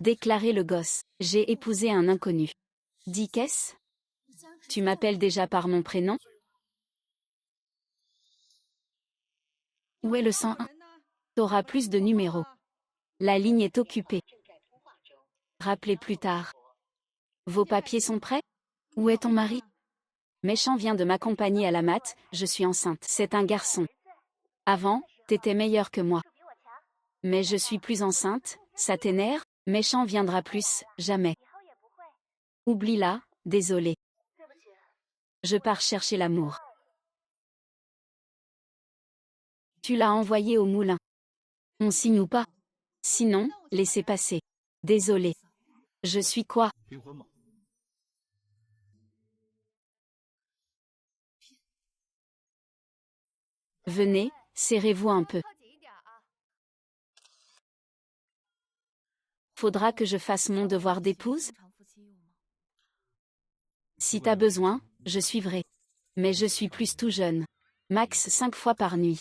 Déclarait le gosse. J'ai épousé un inconnu. Dis qu'est-ce? Tu m'appelles déjà par mon prénom? Où est le 101? T'auras plus de numéros. La ligne est occupée. Rappelez plus tard. Vos papiers sont prêts? Où est ton mari? Méchant vient de m'accompagner à la mat, je suis enceinte. C'est un garçon. Avant, t'étais meilleur que moi. Mais je suis plus enceinte, ça t'énerve? Méchant viendra plus, jamais. Oublie-la, désolé. Je pars chercher l'amour. Tu l'as envoyé au moulin. On signe ou pas? Sinon, laissez passer. Désolé. Je suis quoi? Venez, serrez-vous un peu. Faudra que je fasse mon devoir d'épouse? Si t'as besoin, je suivrai. Mais je suis plus tout jeune. Max 5 fois par nuit.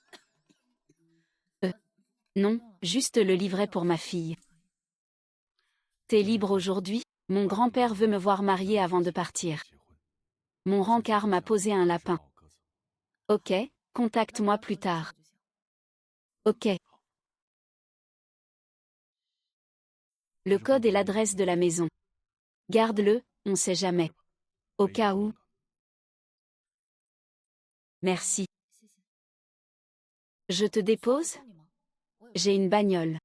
Non, juste le livret pour ma fille. T'es libre aujourd'hui? Mon grand-père veut me voir mariée avant de partir. Mon rencard m'a posé un lapin. Ok, contacte-moi plus tard. Ok. Le code et l'adresse de la maison. Garde-le, on sait jamais. Au cas où. Merci. Je te dépose? J'ai une bagnole.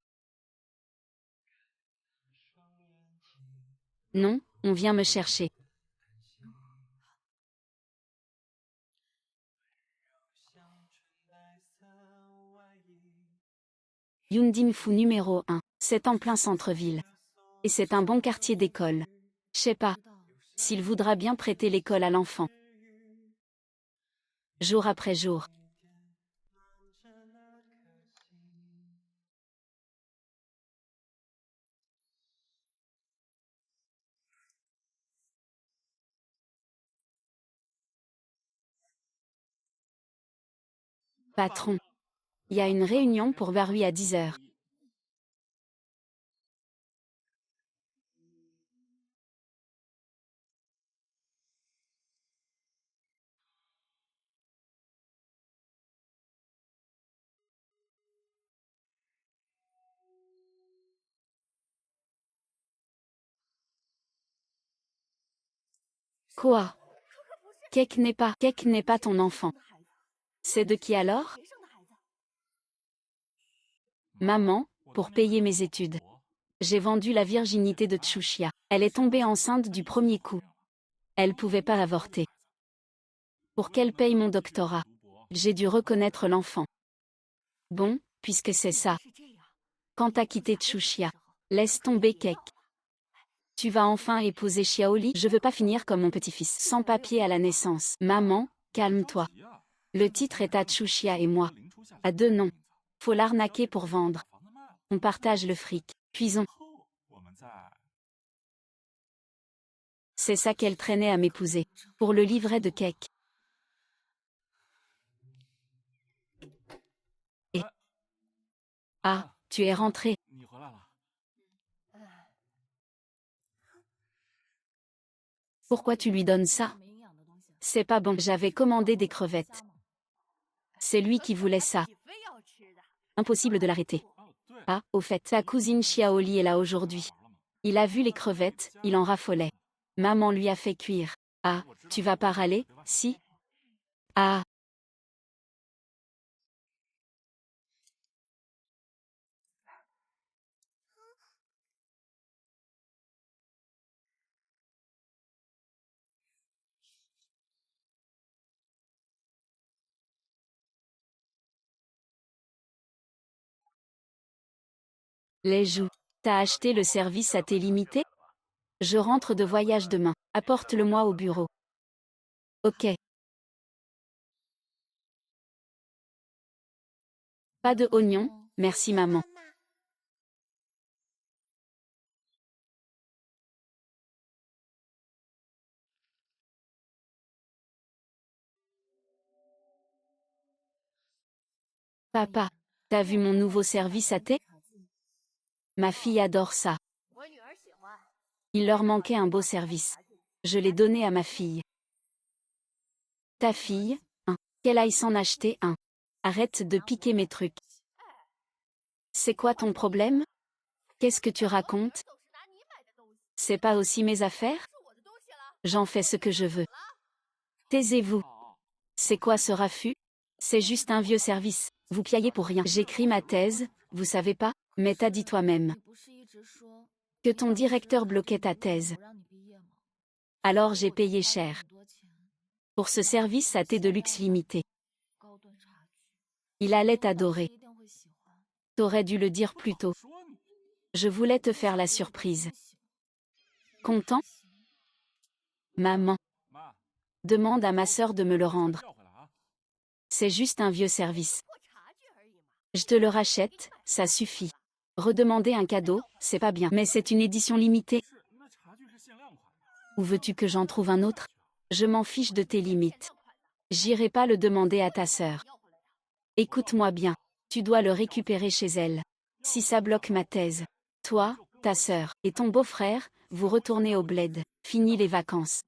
Non, on vient me chercher. Yundinfu numéro 1. C'est en plein centre-ville. Et c'est un bon quartier d'école. Je sais pas. S'il voudra bien prêter l'école à l'enfant. Jour après jour. Patron. Il y a une réunion pour Barui à 10 heures. Quoi? Kek n'est pas ton enfant. C'est de qui alors? Maman, pour payer mes études. J'ai vendu la virginité de Tchouchia. Elle est tombée enceinte du premier coup. Elle pouvait pas avorter. Pour qu'elle paye mon doctorat. J'ai dû reconnaître l'enfant. Bon, puisque c'est ça. Quand t'as quitté Tchouchia, laisse tomber Kek. Tu vas enfin épouser Xiaoli? Je veux pas finir comme mon petit-fils, sans papier à la naissance. Maman, calme-toi. Le titre est à Tchouchia et moi. À deux noms. Faut l'arnaquer pour vendre. On partage le fric. Puis on. C'est ça qu'elle traînait à m'épouser. Pour le livret de Kek. Et. Ah, tu es rentré. Pourquoi tu lui donnes ça? C'est pas bon, j'avais commandé des crevettes. C'est lui qui voulait ça. Impossible de l'arrêter. Ah, au fait, ta cousine Xiaoli est là aujourd'hui. Il a vu les crevettes, il en raffolait. Maman lui a fait cuire. Ah, tu vas pas râler, si? Ah. Les joues. T'as acheté le service à tes limités? Je rentre de voyage demain. Apporte-le-moi au bureau. Ok. Pas de oignons, merci maman. Papa, t'as vu mon nouveau service à thé? Ma fille adore ça. Il leur manquait un beau service. Je l'ai donné à ma fille. Ta fille, hein. Qu'elle aille s'en acheter un. Arrête de piquer mes trucs. C'est quoi ton problème? Qu'est-ce que tu racontes? C'est pas aussi mes affaires? J'en fais ce que je veux. Taisez-vous. C'est quoi ce raffut? C'est juste un vieux service, vous piaillez pour rien. J'écris ma thèse, vous savez pas? Mais t'as dit toi-même que ton directeur bloquait ta thèse. Alors j'ai payé cher. Pour ce service à thé de luxe limité. Il allait t'adorer. T'aurais dû le dire plus tôt. Je voulais te faire la surprise. Content? Maman. Demande à ma sœur de me le rendre. C'est juste un vieux service. Je te le rachète, ça suffit. Redemander un cadeau, c'est pas bien. Mais c'est une édition limitée. Ou veux-tu que j'en trouve un autre? Je m'en fiche de tes limites. J'irai pas le demander à ta sœur. Écoute-moi bien. Tu dois le récupérer chez elle. Si ça bloque ma thèse. Toi, ta sœur, et ton beau-frère, vous retournez au bled. Fini les vacances.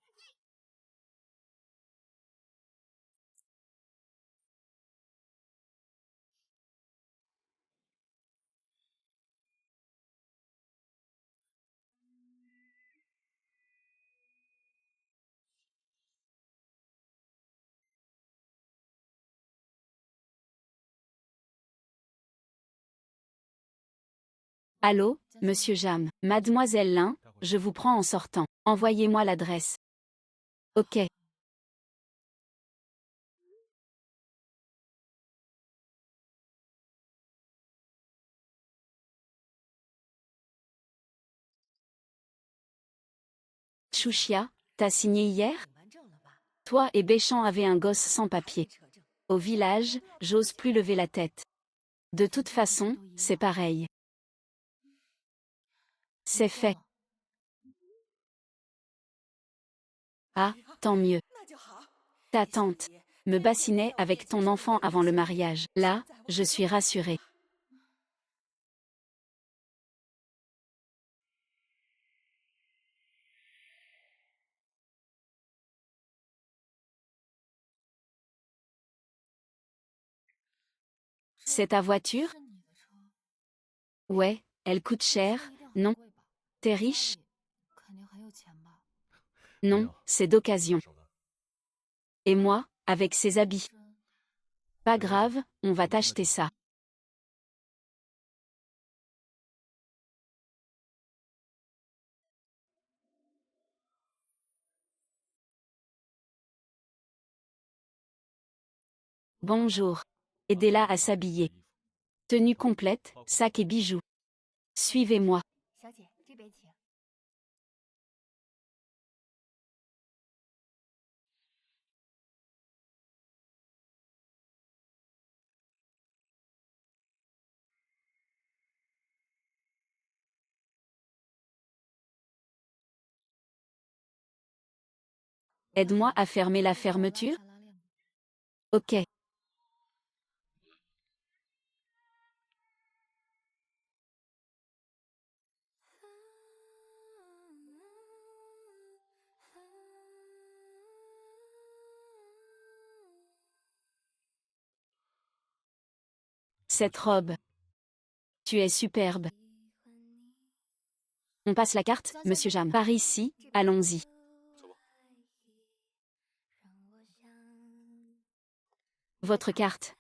Allô, monsieur Jam. Mademoiselle Lin, je vous prends en sortant. Envoyez-moi l'adresse. Ok. Chouchia, t'as signé hier? Toi et Béchamp avez un gosse sans papier. Au village, j'ose plus lever la tête. De toute façon, c'est pareil. C'est fait. Ah, tant mieux. Ta tante me bassinait avec ton enfant avant le mariage. Là, je suis rassurée. C'est ta voiture? Ouais, elle coûte cher, non? T'es riche? Non, c'est d'occasion. Et moi, avec ses habits. Pas grave, on va t'acheter ça. Bonjour. Aidez-la à s'habiller. Tenue complète, sac et bijoux. Suivez-moi. Aide-moi à fermer la fermeture? Ok. Cette robe. Tu es superbe. On passe la carte, monsieur Jam. Par ici, allons-y. Votre carte.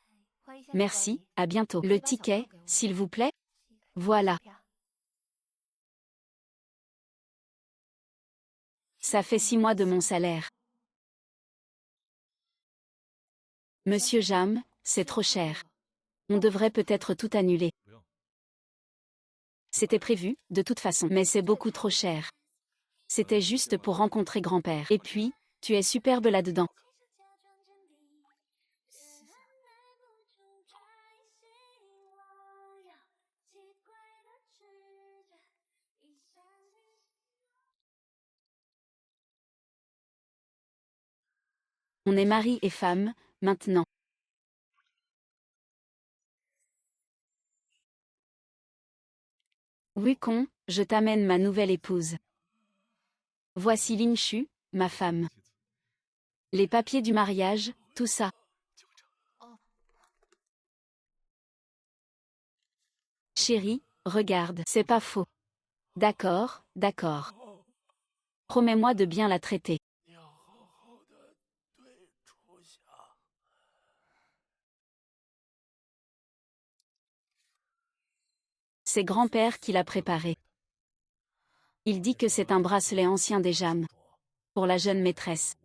Merci, à bientôt. Le ticket, s'il vous plaît? Voilà. Ça fait 6 mois de mon salaire. Monsieur Jam, c'est trop cher. On devrait peut-être tout annuler. C'était prévu, de toute façon. Mais c'est beaucoup trop cher. C'était juste pour rencontrer grand-père. Et puis, tu es superbe là-dedans. On est mari et femme, maintenant. Oui con, je t'amène ma nouvelle épouse. Voici Lingshu, ma femme. Les papiers du mariage, tout ça. Chérie, regarde, c'est pas faux. D'accord, d'accord. Promets-moi de bien la traiter. C'est grand-père qui l'a préparé. Il dit que c'est un bracelet ancien des Jam. Pour la jeune maîtresse.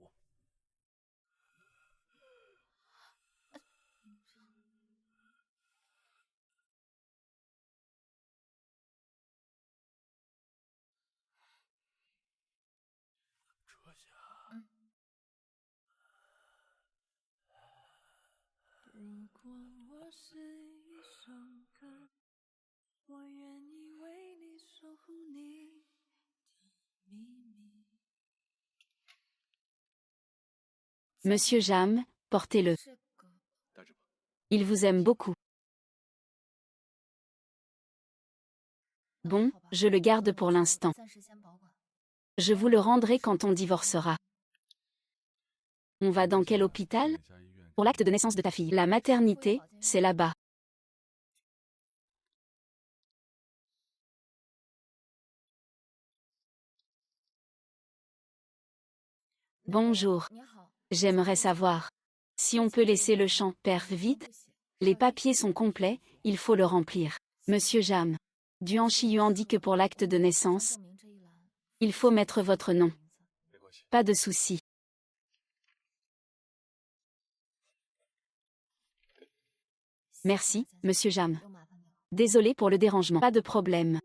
Monsieur Jam, portez-le. Il vous aime beaucoup. Bon, je le garde pour l'instant. Je vous le rendrai quand on divorcera. On va dans quel hôpital? Pour l'acte de naissance de ta fille. La maternité, c'est là-bas. Bonjour. J'aimerais savoir si on peut laisser le champ père vide. Les papiers sont complets, il faut le remplir. Monsieur Jam. Duan Shiyuan dit que pour l'acte de naissance, il faut mettre votre nom. Pas de souci. Merci, Monsieur Jam. Désolé pour le dérangement. Pas de problème.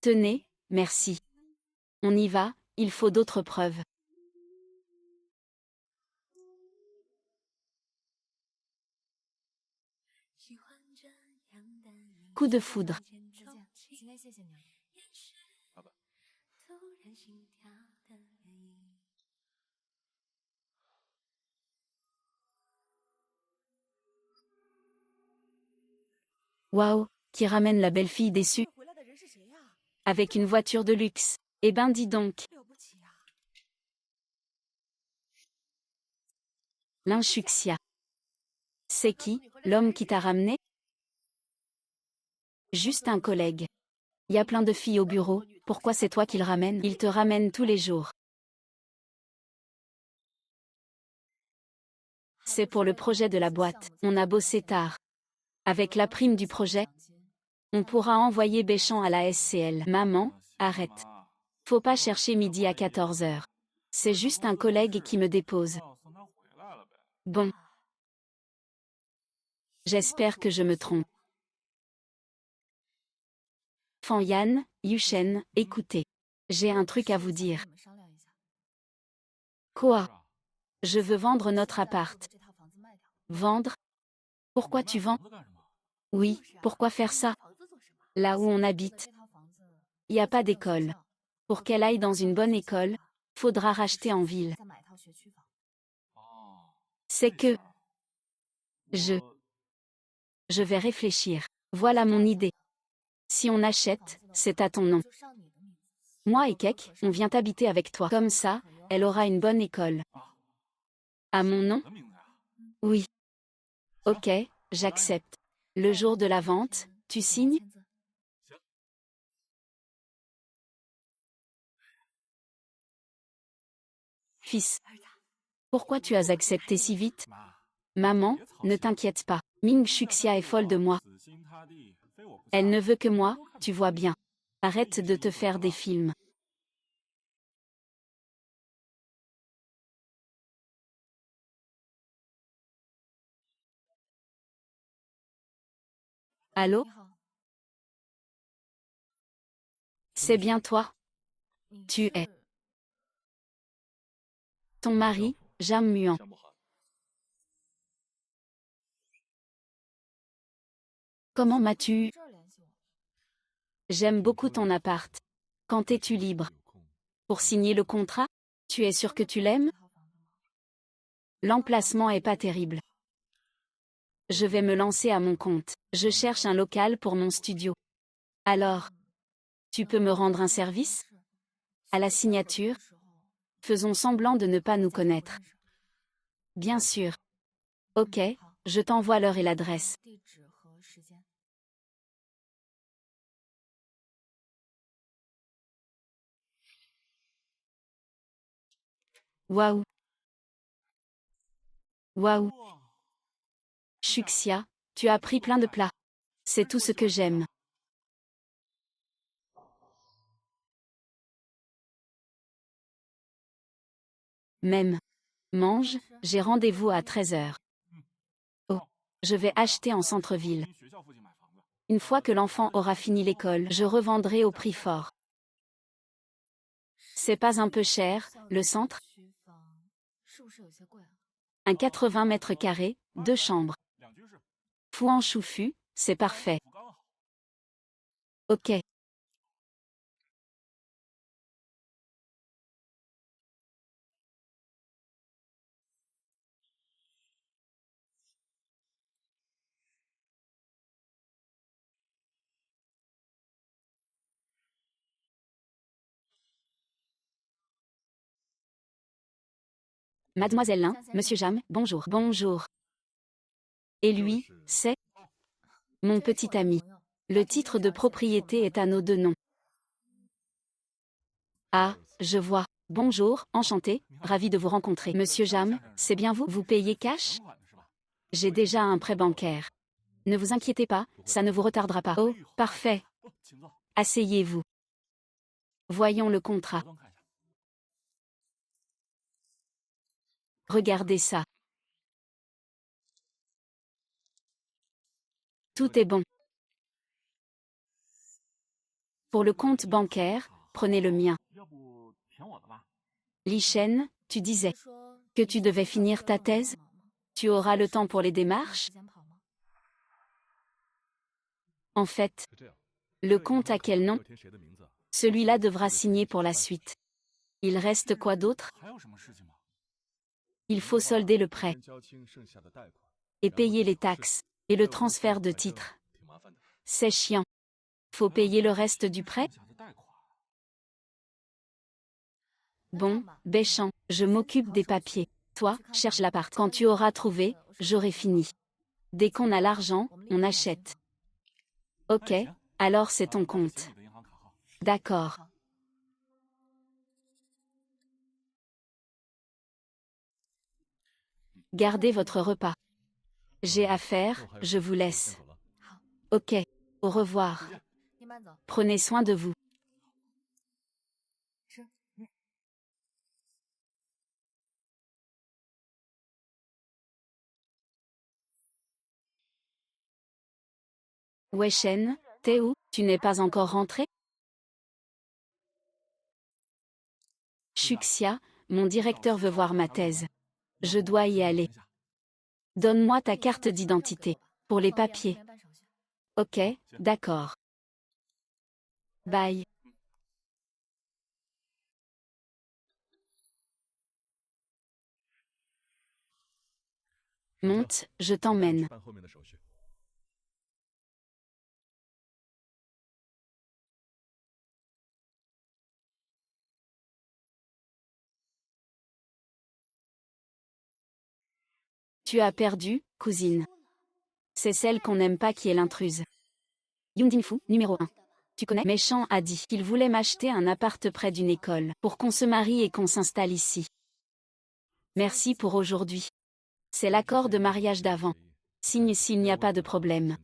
Tenez, merci. On y va, il faut d'autres preuves. Coup de foudre. Waouh, qui ramène la belle-fille déçue? Avec une voiture de luxe. Eh ben dis donc. Linshuxia. C'est qui, l'homme qui t'a ramené? Juste un collègue. Il y a plein de filles au bureau, pourquoi c'est toi qui le ramène? Il te ramène tous les jours. C'est pour le projet de la boîte, on a bossé tard. Avec la prime du projet, on pourra envoyer Béchamp à la SCL. Maman, arrête. Faut pas chercher midi à 14 h. C'est juste un collègue qui me dépose. Bon. J'espère que je me trompe. Fan Yan, Yushen, écoutez. J'ai un truc à vous dire. Quoi? Je veux vendre notre appart. Vendre? Pourquoi tu vends? Oui, pourquoi faire ça? Là où on habite, il n'y a pas d'école. Pour qu'elle aille dans une bonne école, faudra racheter en ville. C'est que... Je vais réfléchir. Voilà mon idée. Si on achète, c'est à ton nom. Moi et Kek, on vient habiter avec toi. Comme ça, elle aura une bonne école. À mon nom? Oui. Ok, j'accepte. Le jour de la vente, tu signes? Fils. Pourquoi tu as accepté si vite? Maman, ne t'inquiète pas. Ming Shuxia est folle de moi. Elle ne veut que moi, tu vois bien. Arrête de te faire des films. Allô? C'est bien toi? Tu es ton mari, Jam Muan. Comment m'as-tu? J'aime beaucoup ton appart. Quand es-tu libre? Pour signer le contrat? Tu es sûr que tu l'aimes? L'emplacement est pas terrible. Je vais me lancer à mon compte. Je cherche un local pour mon studio. Alors, tu peux me rendre un service? À la signature, faisons semblant de ne pas nous connaître. Bien sûr. Ok, je t'envoie l'heure et l'adresse. Waouh. Waouh. Chuxia, tu as pris plein de plats. C'est tout ce que j'aime. Même. Mange, j'ai rendez-vous à 13h. Oh, je vais acheter en centre-ville. Une fois que l'enfant aura fini l'école, je revendrai au prix fort. C'est pas un peu cher, le centre? Un 80 mètres carrés, 2 chambres. Fouan Chouffu, c'est parfait. Ok. Mademoiselle Lin, Monsieur Jam, bonjour. Bonjour. Et lui, c'est mon petit ami. Le titre de propriété est à nos deux noms. Ah, je vois. Bonjour, enchanté, ravi de vous rencontrer. Monsieur Jam, c'est bien vous? Vous payez cash? J'ai déjà un prêt bancaire. Ne vous inquiétez pas, ça ne vous retardera pas. Oh, parfait. Asseyez-vous. Voyons le contrat. Regardez ça. Tout est bon. Pour le compte bancaire, prenez le mien. Lichen, tu disais que tu devais finir ta thèse? Tu auras le temps pour les démarches? En fait, le compte à quel nom? Celui-là devra signer pour la suite. Il reste quoi d'autre? Il faut solder le prêt et payer les taxes et le transfert de titre. C'est chiant. Faut payer le reste du prêt? Bon, Béchamp, je m'occupe des papiers. Toi, cherche l'appart. Quand tu auras trouvé, j'aurai fini. Dès qu'on a l'argent, on achète. Ok, alors c'est ton compte. D'accord. Gardez votre repas. J'ai affaire, je vous laisse. Ok, au revoir. Prenez soin de vous. Wechen, t'es où? Tu n'es pas encore rentré? Chuxia, mon directeur veut voir ma thèse. Je dois y aller. Donne-moi ta carte d'identité. Pour les papiers. Ok, d'accord. Bye. Monte, je t'emmène. Tu as perdu, cousine. C'est celle qu'on n'aime pas qui est l'intruse. Yundinfu, numéro 1. Tu connais? Méchant a dit qu'il voulait m'acheter un appart près d'une école, pour qu'on se marie et qu'on s'installe ici. Merci pour aujourd'hui. C'est l'accord de mariage d'avant. Signe s'il n'y a pas de problème.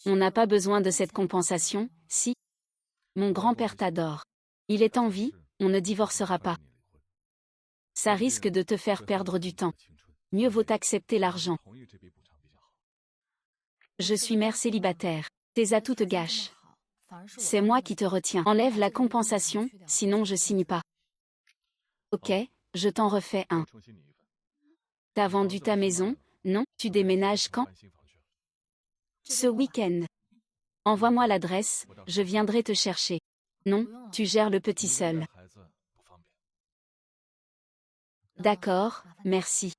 On n'a pas besoin de cette compensation, si. Mon grand-père t'adore. Il est en vie, on ne divorcera pas. Ça risque de te faire perdre du temps. Mieux vaut accepter l'argent. Je suis mère célibataire. Tes atouts te gâchent. C'est moi qui te retiens. Enlève la compensation, sinon je signe pas. Ok, je t'en refais un. T'as vendu ta maison? Non, tu déménages quand? Ce week-end. Envoie-moi l'adresse, je viendrai te chercher. Non, tu gères le petit seul. D'accord, merci.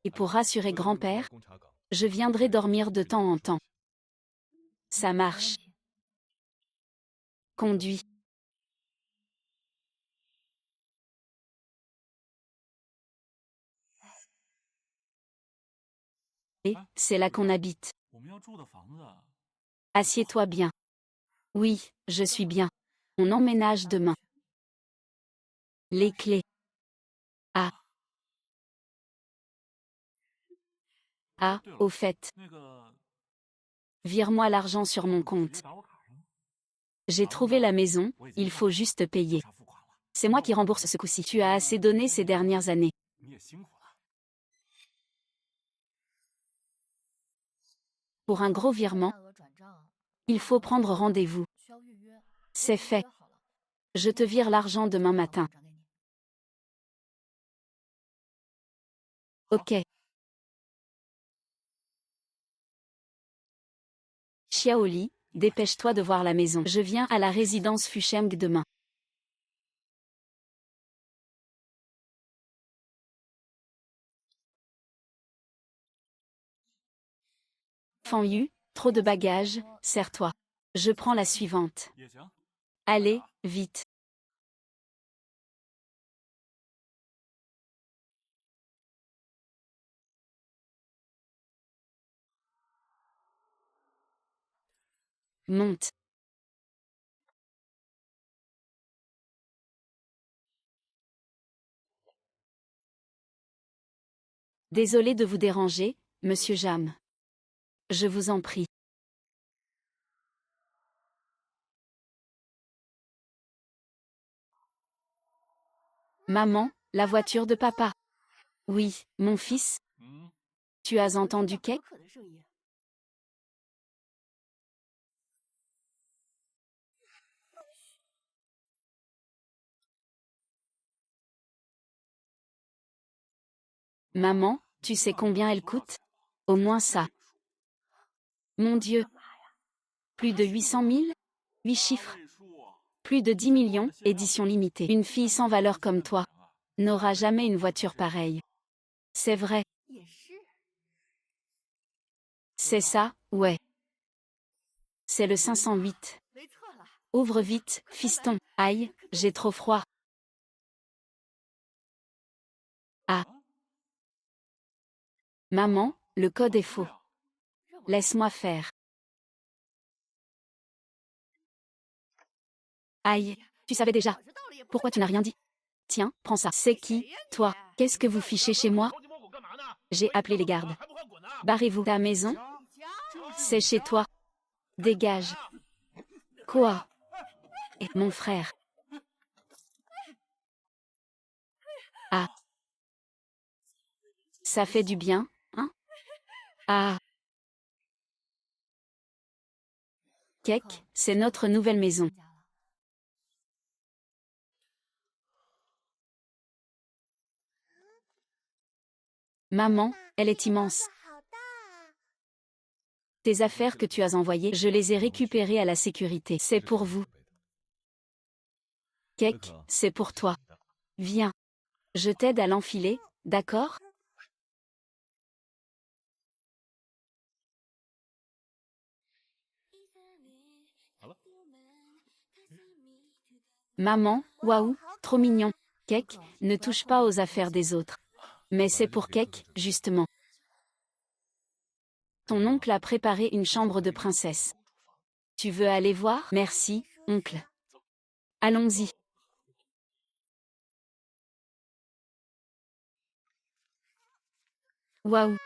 Et pour rassurer grand-père, je viendrai dormir de temps en temps. Ça marche. Conduis. Et c'est là qu'on habite. Assieds-toi bien. Oui, je suis bien. On emménage demain. Les clés. Ah. Ah, au fait. Vire-moi l'argent sur mon compte. J'ai trouvé la maison, il faut juste payer. C'est moi qui rembourse ce coup-ci. Tu as assez donné ces dernières années. Pour un gros virement, il faut prendre rendez-vous. C'est fait. Je te vire l'argent demain matin. Ok. Xiaoli, dépêche-toi de voir la maison. Je viens à la résidence Fusheng demain. Fan Yu, trop de bagages, serre-toi. Je prends la suivante. Allez, vite. Monte. Désolé de vous déranger, monsieur Jam. Je vous en prie. Maman, la voiture de papa. Oui, mon fils. Tu as entendu Kek? Maman, tu sais combien elle coûte? Au moins ça. Mon Dieu. Plus de 800 000? 8 chiffres. Plus de 10 millions, édition limitée. Une fille sans valeur comme toi n'aura jamais une voiture pareille. C'est vrai. C'est ça, ouais. C'est le 508. Ouvre vite, fiston. Aïe, j'ai trop froid. Ah. Maman, le code est faux. Laisse-moi faire. Aïe, tu savais déjà. Pourquoi tu n'as rien dit? Tiens, prends ça. C'est qui, toi? Qu'est-ce que vous fichez chez moi? J'ai appelé les gardes. Barrez-vous. Ta maison? C'est chez toi. Dégage. Quoi? Et mon frère. Ah. Ça fait du bien, hein? Ah. Kek, c'est notre nouvelle maison. Maman, elle est immense. Tes affaires que tu as envoyées, je les ai récupérées à la sécurité. C'est pour vous. Kek, c'est pour toi. Viens. Je t'aide à l'enfiler, d'accord? Maman, waouh, trop mignon. Kek, ne touche pas aux affaires des autres. Mais c'est pour Kek, justement. Ton oncle a préparé une chambre de princesse. Tu veux aller voir? Merci, oncle. Allons-y. Waouh.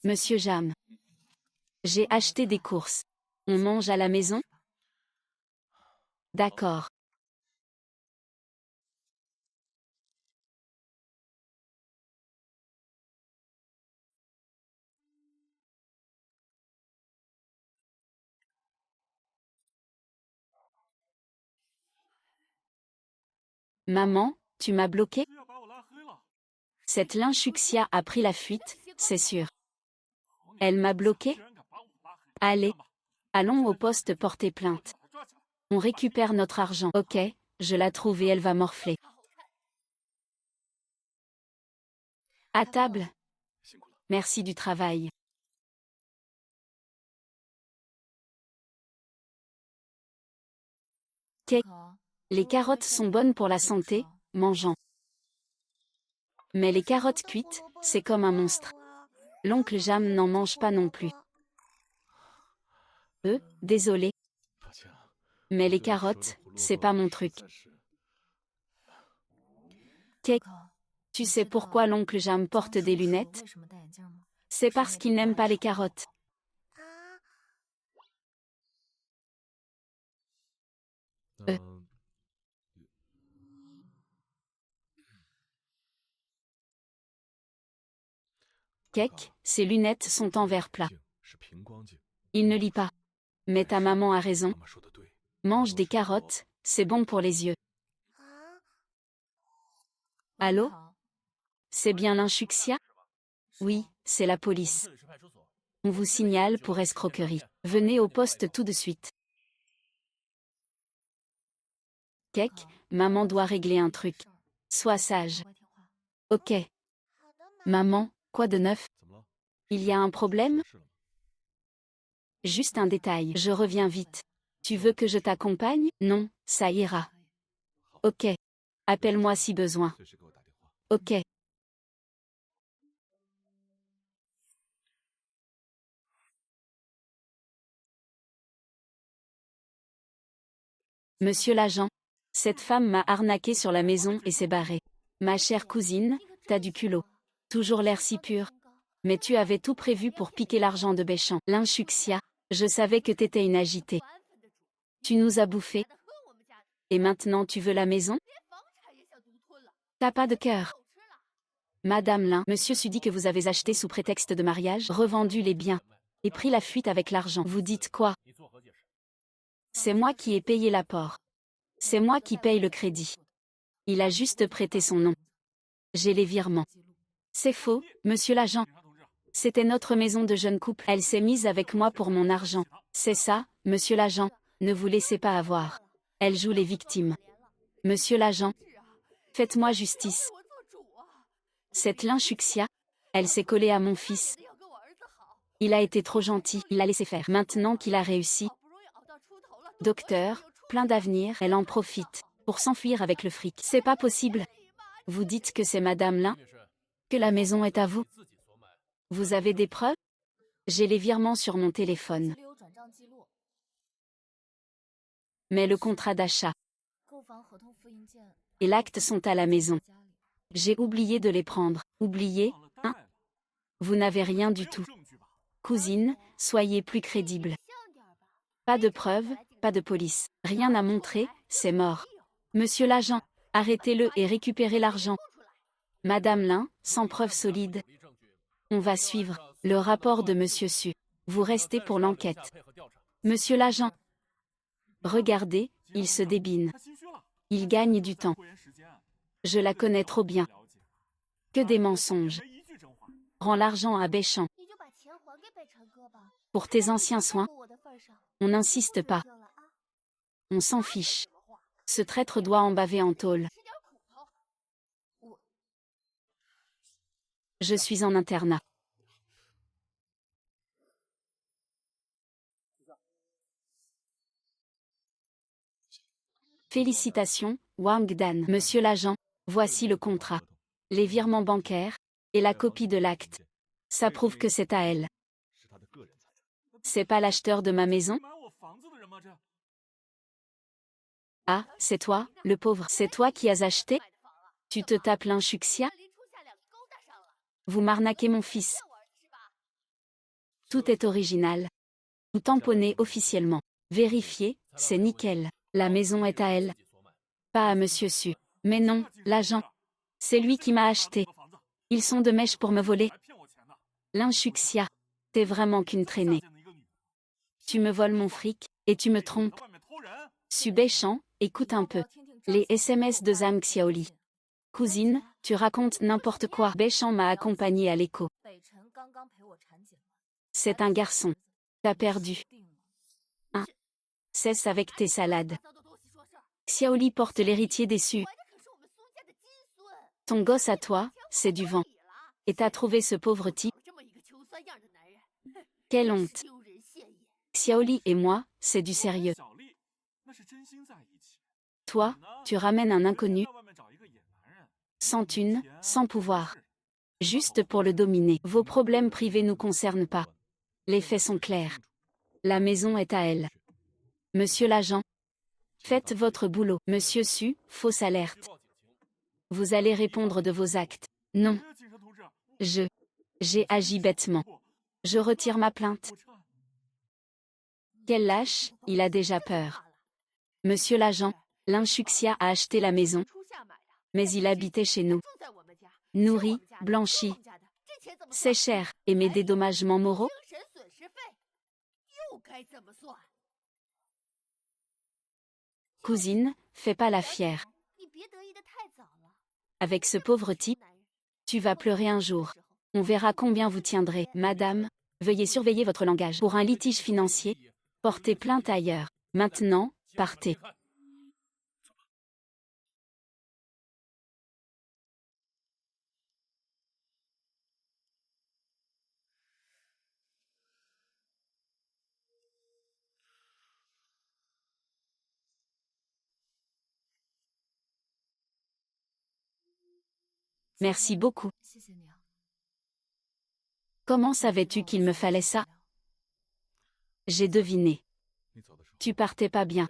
Monsieur Jam. J'ai acheté des courses. On mange à la maison? D'accord. Maman, tu m'as bloqué? Cette lynchuxia a pris la fuite, c'est sûr. Elle m'a bloqué? Allez, allons au poste porter plainte. On récupère notre argent. Ok, je la trouve et elle va morfler. À table. Merci du travail. Cake. Les carottes sont bonnes pour la santé, mangeant. Mais les carottes cuites, c'est comme un monstre. L'oncle Jam n'en mange pas non plus. Désolé. Mais les carottes, c'est pas mon truc. Cake. Tu sais pourquoi l'oncle Jam porte des lunettes? C'est parce qu'il n'aime pas les carottes. Cake, ses lunettes sont en verre plat. Il ne lit pas. Mais ta maman a raison. Mange des carottes, c'est bon pour les yeux. Allô? C'est bien l'inshuxia? Oui, c'est la police. On vous signale pour escroquerie. Venez au poste tout de suite. Cake, maman doit régler un truc. Sois sage. Ok. Maman, quoi de neuf? Il y a un problème? Juste un détail. Je reviens vite. Tu veux que je t'accompagne? Non, ça ira. Ok. Appelle-moi si besoin. Ok. Monsieur l'agent, cette femme m'a arnaqué sur la maison et s'est barrée. Ma chère cousine, t'as du culot. Toujours l'air si pur. Mais tu avais tout prévu pour piquer l'argent de Béchamp. L'inshuxia, je savais que t'étais une agitée. Tu nous as bouffés. Et maintenant tu veux la maison? T'as pas de cœur. Madame Lin, monsieur Sud dit que vous avez acheté sous prétexte de mariage, revendu les biens, et pris la fuite avec l'argent. Vous dites quoi? C'est moi qui ai payé l'apport. C'est moi qui paye le crédit. Il a juste prêté son nom. J'ai les virements. C'est faux, monsieur l'agent. C'était notre maison de jeune couple. Elle s'est mise avec moi pour mon argent. C'est ça, monsieur l'agent. Ne vous laissez pas avoir. Elle joue les victimes. Monsieur l'agent. Faites-moi justice. Cette l'inshuxia, elle s'est collée à mon fils. Il a été trop gentil, il l'a laissé faire. Maintenant qu'il a réussi. Docteur, plein d'avenir, elle en profite pour s'enfuir avec le fric. C'est pas possible. Vous dites que c'est Madame Lin? Que la maison est à vous? Vous avez des preuves? J'ai les virements sur mon téléphone. Mais le contrat d'achat et l'acte sont à la maison. J'ai oublié de les prendre. Oublié, hein? Vous n'avez rien du tout. Cousine, soyez plus crédible. Pas de preuves, pas de police. Rien à montrer, c'est mort. Monsieur l'agent, arrêtez-le et récupérez l'argent. Madame Lin, sans preuves solides. On va suivre le rapport de Monsieur Su. Vous restez pour l'enquête. Monsieur l'agent. Regardez, il se débine. Il gagne du temps. Je la connais trop bien. Que des mensonges. Rends l'argent à Béchamp. Pour tes anciens soins, on n'insiste pas. On s'en fiche. Ce traître doit en baver en tôle. Je suis en internat. Félicitations, Wang Dan. Monsieur l'agent, voici le contrat. Les virements bancaires, et la copie de l'acte. Ça prouve que c'est à elle. C'est pas l'acheteur de ma maison? Ah, c'est toi, le pauvre. C'est toi qui as acheté? Tu te tapes l'inshuxia? Vous m'arnaquez mon fils. Tout est original. Vous tamponnez officiellement. Vérifiez, c'est nickel. La maison est à elle. Pas à Monsieur Su. Mais non, l'agent. C'est lui qui m'a acheté. Ils sont de mèche pour me voler. L'inshuxia. T'es vraiment qu'une traînée. Tu me voles mon fric, et tu me trompes. Su Béchamp, écoute un peu. Les SMS de Zhang Xiaoli. Cousine, tu racontes n'importe quoi. Béchamp m'a accompagné à l'écho. C'est un garçon. T'as perdu. Hein? Cesse avec tes salades. Xiaoli porte l'héritier déçu. Ton gosse à toi, c'est du vent. Et t'as trouvé ce pauvre type? Quelle honte. Xiaoli et moi, c'est du sérieux. Toi, tu ramènes un inconnu, sans thune, sans pouvoir. Juste pour le dominer. Vos problèmes privés nous concernent pas. Les faits sont clairs. La maison est à elle. Monsieur l'agent, faites votre boulot. Monsieur Su, fausse alerte. Vous allez répondre de vos actes. Non. J'ai agi bêtement. Je retire ma plainte. Quel lâche, il a déjà peur. Monsieur l'agent, l'inshuxia a acheté la maison, mais il habitait chez nous. Nourri, blanchi. C'est cher, et mes dédommagements moraux? Cousine, fais pas la fière. Avec ce pauvre type, tu vas pleurer un jour. On verra combien vous tiendrez. Madame, veuillez surveiller votre langage. Pour un litige financier, portez plainte ailleurs. Maintenant, partez. Merci beaucoup. Comment savais-tu qu'il me fallait ça? J'ai deviné. Tu partais pas bien.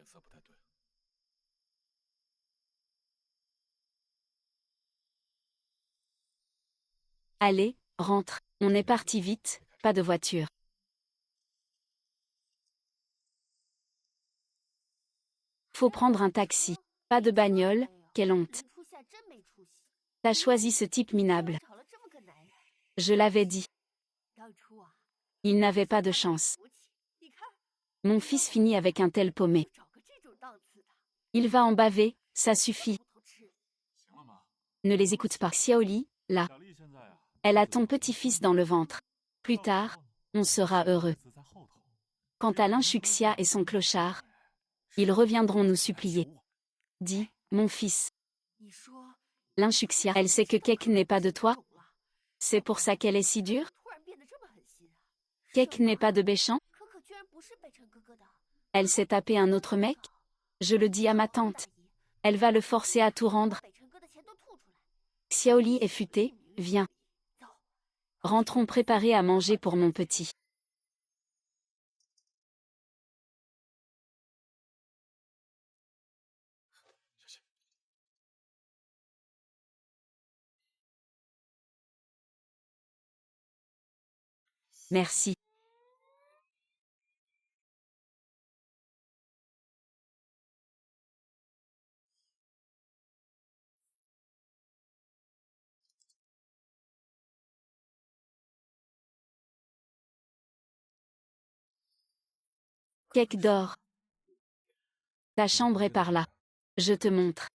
Allez, rentre. On est parti vite, pas de voiture. Faut prendre un taxi. Pas de bagnole, quelle honte. T'as choisi ce type minable. Je l'avais dit. Il n'avait pas de chance. Mon fils finit avec un tel paumé. Il va en baver, ça suffit. Ne les écoute pas. Xiaoli, là. Elle a ton petit-fils dans le ventre. Plus tard, on sera heureux. Quant à l'inshuxia et son clochard, ils reviendront nous supplier. Dis, mon fils. L'inshuxia, elle sait que Kek n'est pas de toi? C'est pour ça qu'elle est si dure? Kek n'est pas de Béchan? Elle s'est tapé un autre mec? Je le dis à ma tante. Elle va le forcer à tout rendre. Xiaoli est futé, viens. Rentrons préparer à manger pour mon petit. Merci. Kek dort. Ta chambre est par là. Je te montre.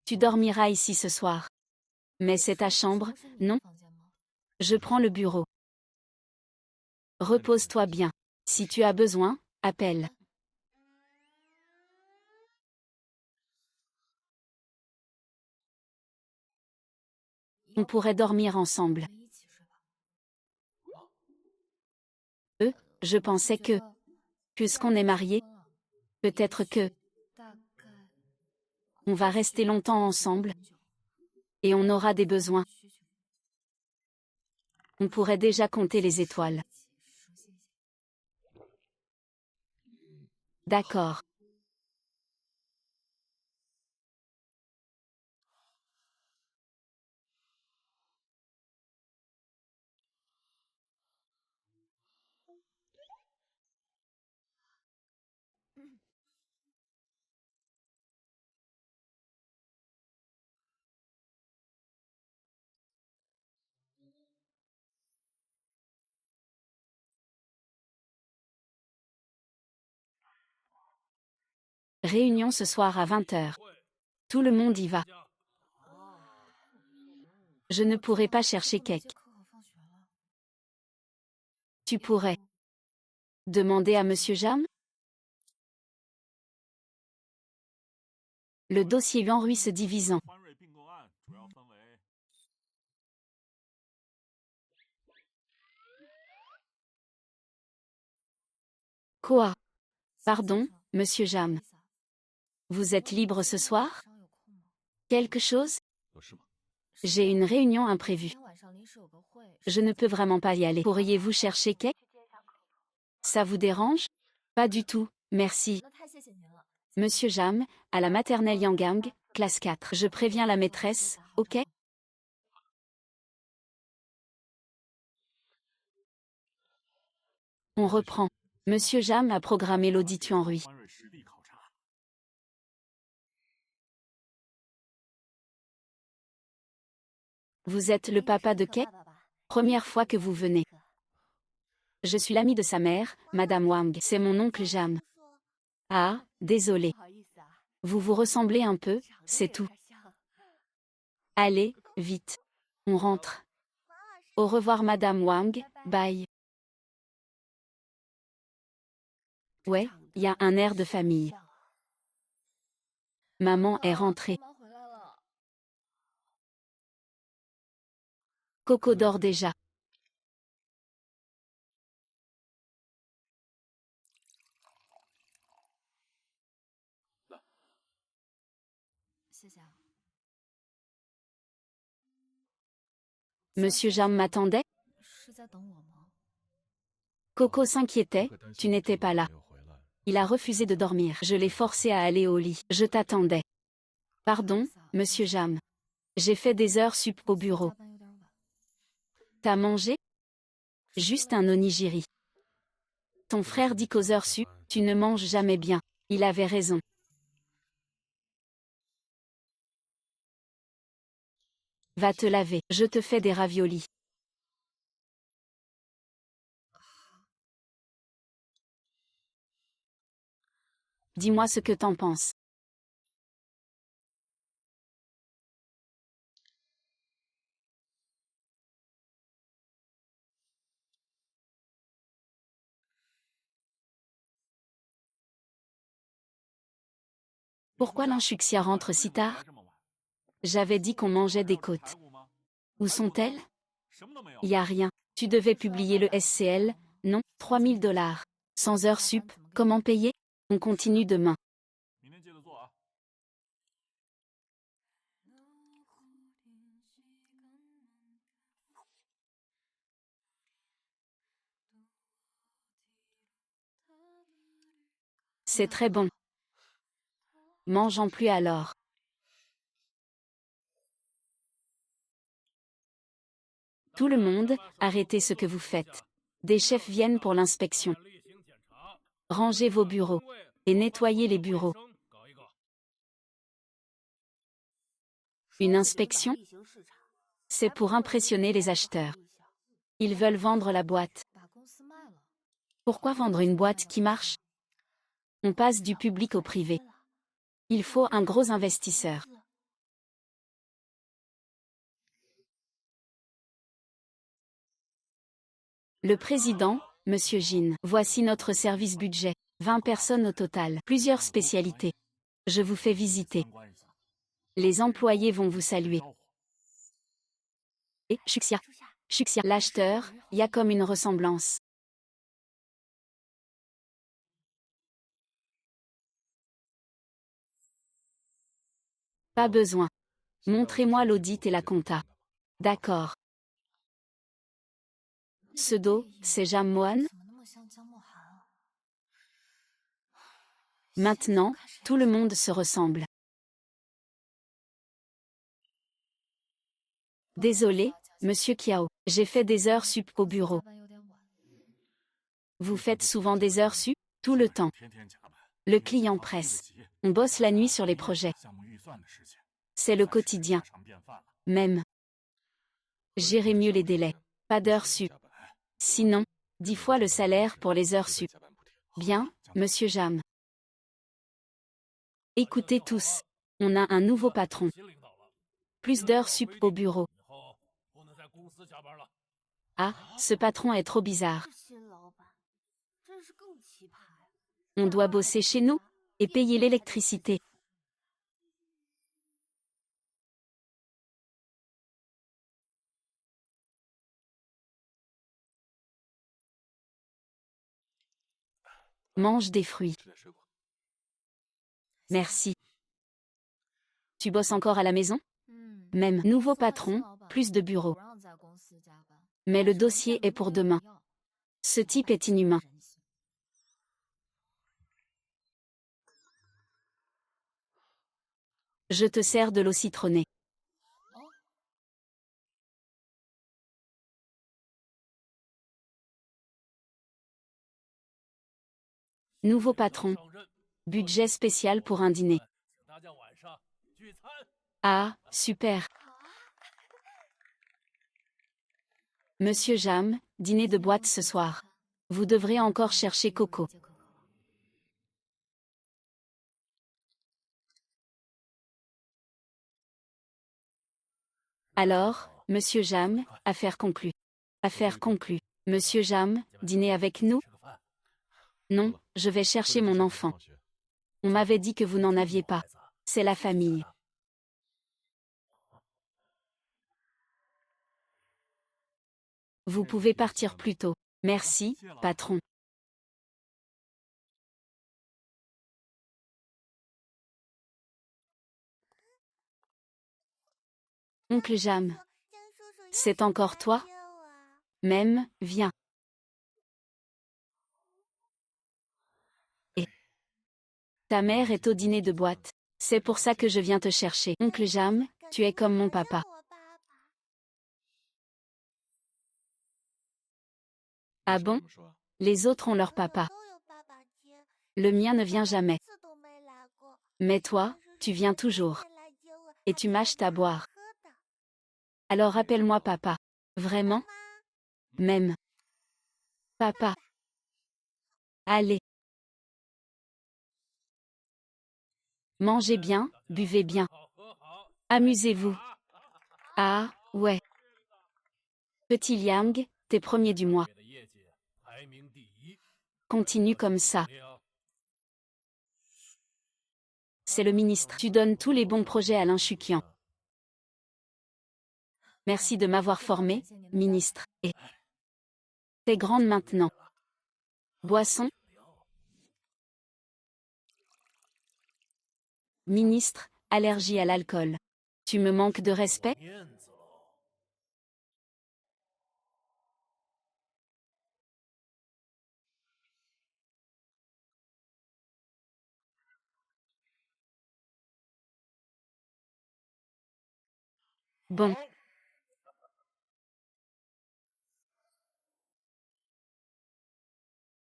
Tu dormiras ici ce soir. Mais c'est ta chambre, non? Je prends le bureau. Repose-toi bien. Si tu as besoin, appelle. On pourrait dormir ensemble. Je pensais que, puisqu'on est mariés, peut-être que, on va rester longtemps ensemble, et on aura des besoins. On pourrait déjà compter les étoiles. D'accord. Réunion ce soir à 20h. Tout le monde y va. Je ne pourrai pas chercher Cake. Tu pourrais. Demander à Monsieur Jam? Le dossier Henry se divisant. Quoi? Pardon, Monsieur Jam. Vous êtes libre ce soir? Quelque chose? J'ai une réunion imprévue. Je ne peux vraiment pas y aller. Pourriez-vous chercher Cake? Ça vous dérange? Pas du tout, merci. Monsieur Jam, à la maternelle Yangang, classe 4. Je préviens la maîtresse, ok? On reprend. Monsieur Jam a programmé l'audit Henry. Vous êtes le papa de Cake? Première fois que vous venez. Je suis l'ami de sa mère, Madame Wang. C'est mon oncle Jam. Ah, désolé. Vous vous ressemblez un peu, c'est tout. Allez, vite. On rentre. Au revoir Madame Wang, bye. Ouais, y a un air de famille. Maman est rentrée. Coco dort déjà. Monsieur Jam m'attendait? Coco s'inquiétait, tu n'étais pas là. Il a refusé de dormir. Je l'ai forcé à aller au lit. Je t'attendais. Pardon, Monsieur Jam. J'ai fait des heures sup au bureau. T'as mangé? Juste un onigiri. Ton frère dit qu'aux heures sup, tu ne manges jamais bien. Il avait raison. Va te laver. Je te fais des raviolis. Dis-moi ce que t'en penses. Pourquoi l'Inchuxia rentre si tard? J'avais dit qu'on mangeait des côtes. Où sont-elles? Y a rien. Tu devais publier le SCL, non? 3000 $. Sans heures sup, comment payer? On continue demain. C'est très bon. Mangeons plus alors. Tout le monde, arrêtez ce que vous faites. Des chefs viennent pour l'inspection. Rangez vos bureaux. Et nettoyez les bureaux. Une inspection? C'est pour impressionner les acheteurs. Ils veulent vendre la boîte. Pourquoi vendre une boîte qui marche? On passe du public au privé. Il faut un gros investisseur. Le président, Monsieur Jin. Voici notre service budget. 20 personnes au total. Plusieurs spécialités. Je vous fais visiter. Les employés vont vous saluer. Et Chuxia. L'acheteur, y a comme une ressemblance. Pas besoin. Montrez-moi l'audit et la compta. D'accord. Ce dos, c'est Jam Mohan? Maintenant, tout le monde se ressemble. Désolé, Monsieur Kiao. J'ai fait des heures sup au bureau. Vous faites souvent des heures sup? Tout le temps. Le client presse. On bosse la nuit sur les projets. C'est le quotidien. Même. Gérez mieux les délais. Pas d'heures sup. Sinon, 10 fois le salaire pour les heures sup. Bien, Monsieur Jam. Écoutez tous. On a un nouveau patron. Plus d'heures sup au bureau. Ah, ce patron est trop bizarre. On doit bosser chez nous et payer l'électricité. Mange des fruits. Merci. Tu bosses encore à la maison? Même nouveau patron, plus de bureaux. Mais le dossier est pour demain. Ce type est inhumain. Je te sers de l'eau citronnée. Nouveau patron. Budget spécial pour un dîner. Ah, super. Monsieur Jam, dîner de boîte ce soir. Vous devrez encore chercher Coco. Alors, Monsieur Jam, affaire conclue. Affaire conclue. Monsieur Jam, dîner avec nous? Non, je vais chercher mon enfant. On m'avait dit que vous n'en aviez pas. C'est la famille. Vous pouvez partir plus tôt. Merci, patron. Oncle Jam. C'est encore toi? Même, viens. Et ta mère est au dîner de boîte. C'est pour ça que je viens te chercher. Oncle Jam, tu es comme mon papa. Ah bon? Les autres ont leur papa. Le mien ne vient jamais. Mais toi, tu viens toujours. Et tu m'achètes à boire. Alors appelle-moi papa. Vraiment? Même. Papa. Allez. Mangez bien, buvez bien. Amusez-vous. Ah, ouais. Petit Liang, t'es premier du mois. Continue comme ça. C'est le ministre. Tu donnes tous les bons projets à l'Inchukian. Merci de m'avoir formé, ministre. Et t'es grande maintenant. Boisson? Ministre, allergie à l'alcool. Tu me manques de respect? Bon.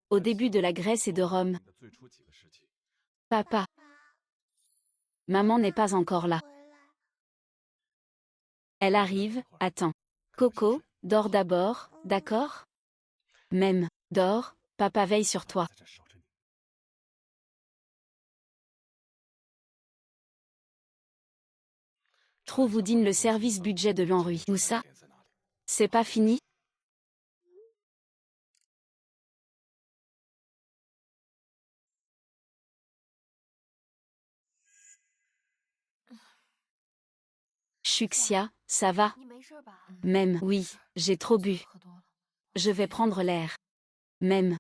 Au début de la Grèce et de Rome. Papa. Maman n'est pas encore là. Elle arrive, attends. Coco, dors d'abord, d'accord? Même, dors, papa veille sur toi. Trouve ou dîne le service budget de l'Henri. Où ça? C'est pas fini? Chuxia, ça va? Même, oui, j'ai trop bu. Je vais prendre l'air. Même.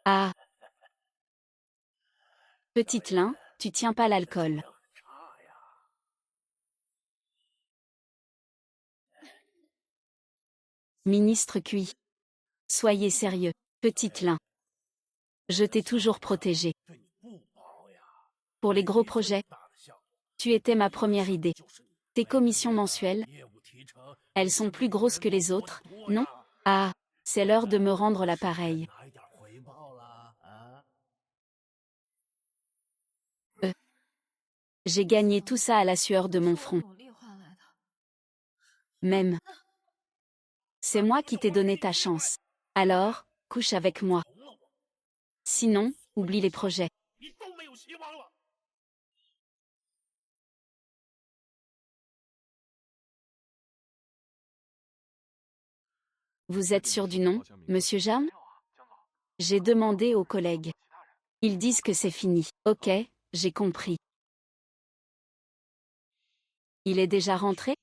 Ah. Petite Lin, tu tiens pas l'alcool. Ministre cuit. Soyez sérieux. Petite Lin. Je t'ai toujours protégé. Pour les gros projets, tu étais ma première idée. Tes commissions mensuelles, elles sont plus grosses que les autres, non? Ah, c'est l'heure de me rendre l'appareil. J'ai gagné tout ça à la sueur de mon front. Même. C'est moi qui t'ai donné ta chance. Alors, couche avec moi. Sinon, oublie les projets. Vous êtes sûr du nom, monsieur Jam? J'ai demandé aux collègues. Ils disent que c'est fini. Ok, j'ai compris. Il est déjà rentré?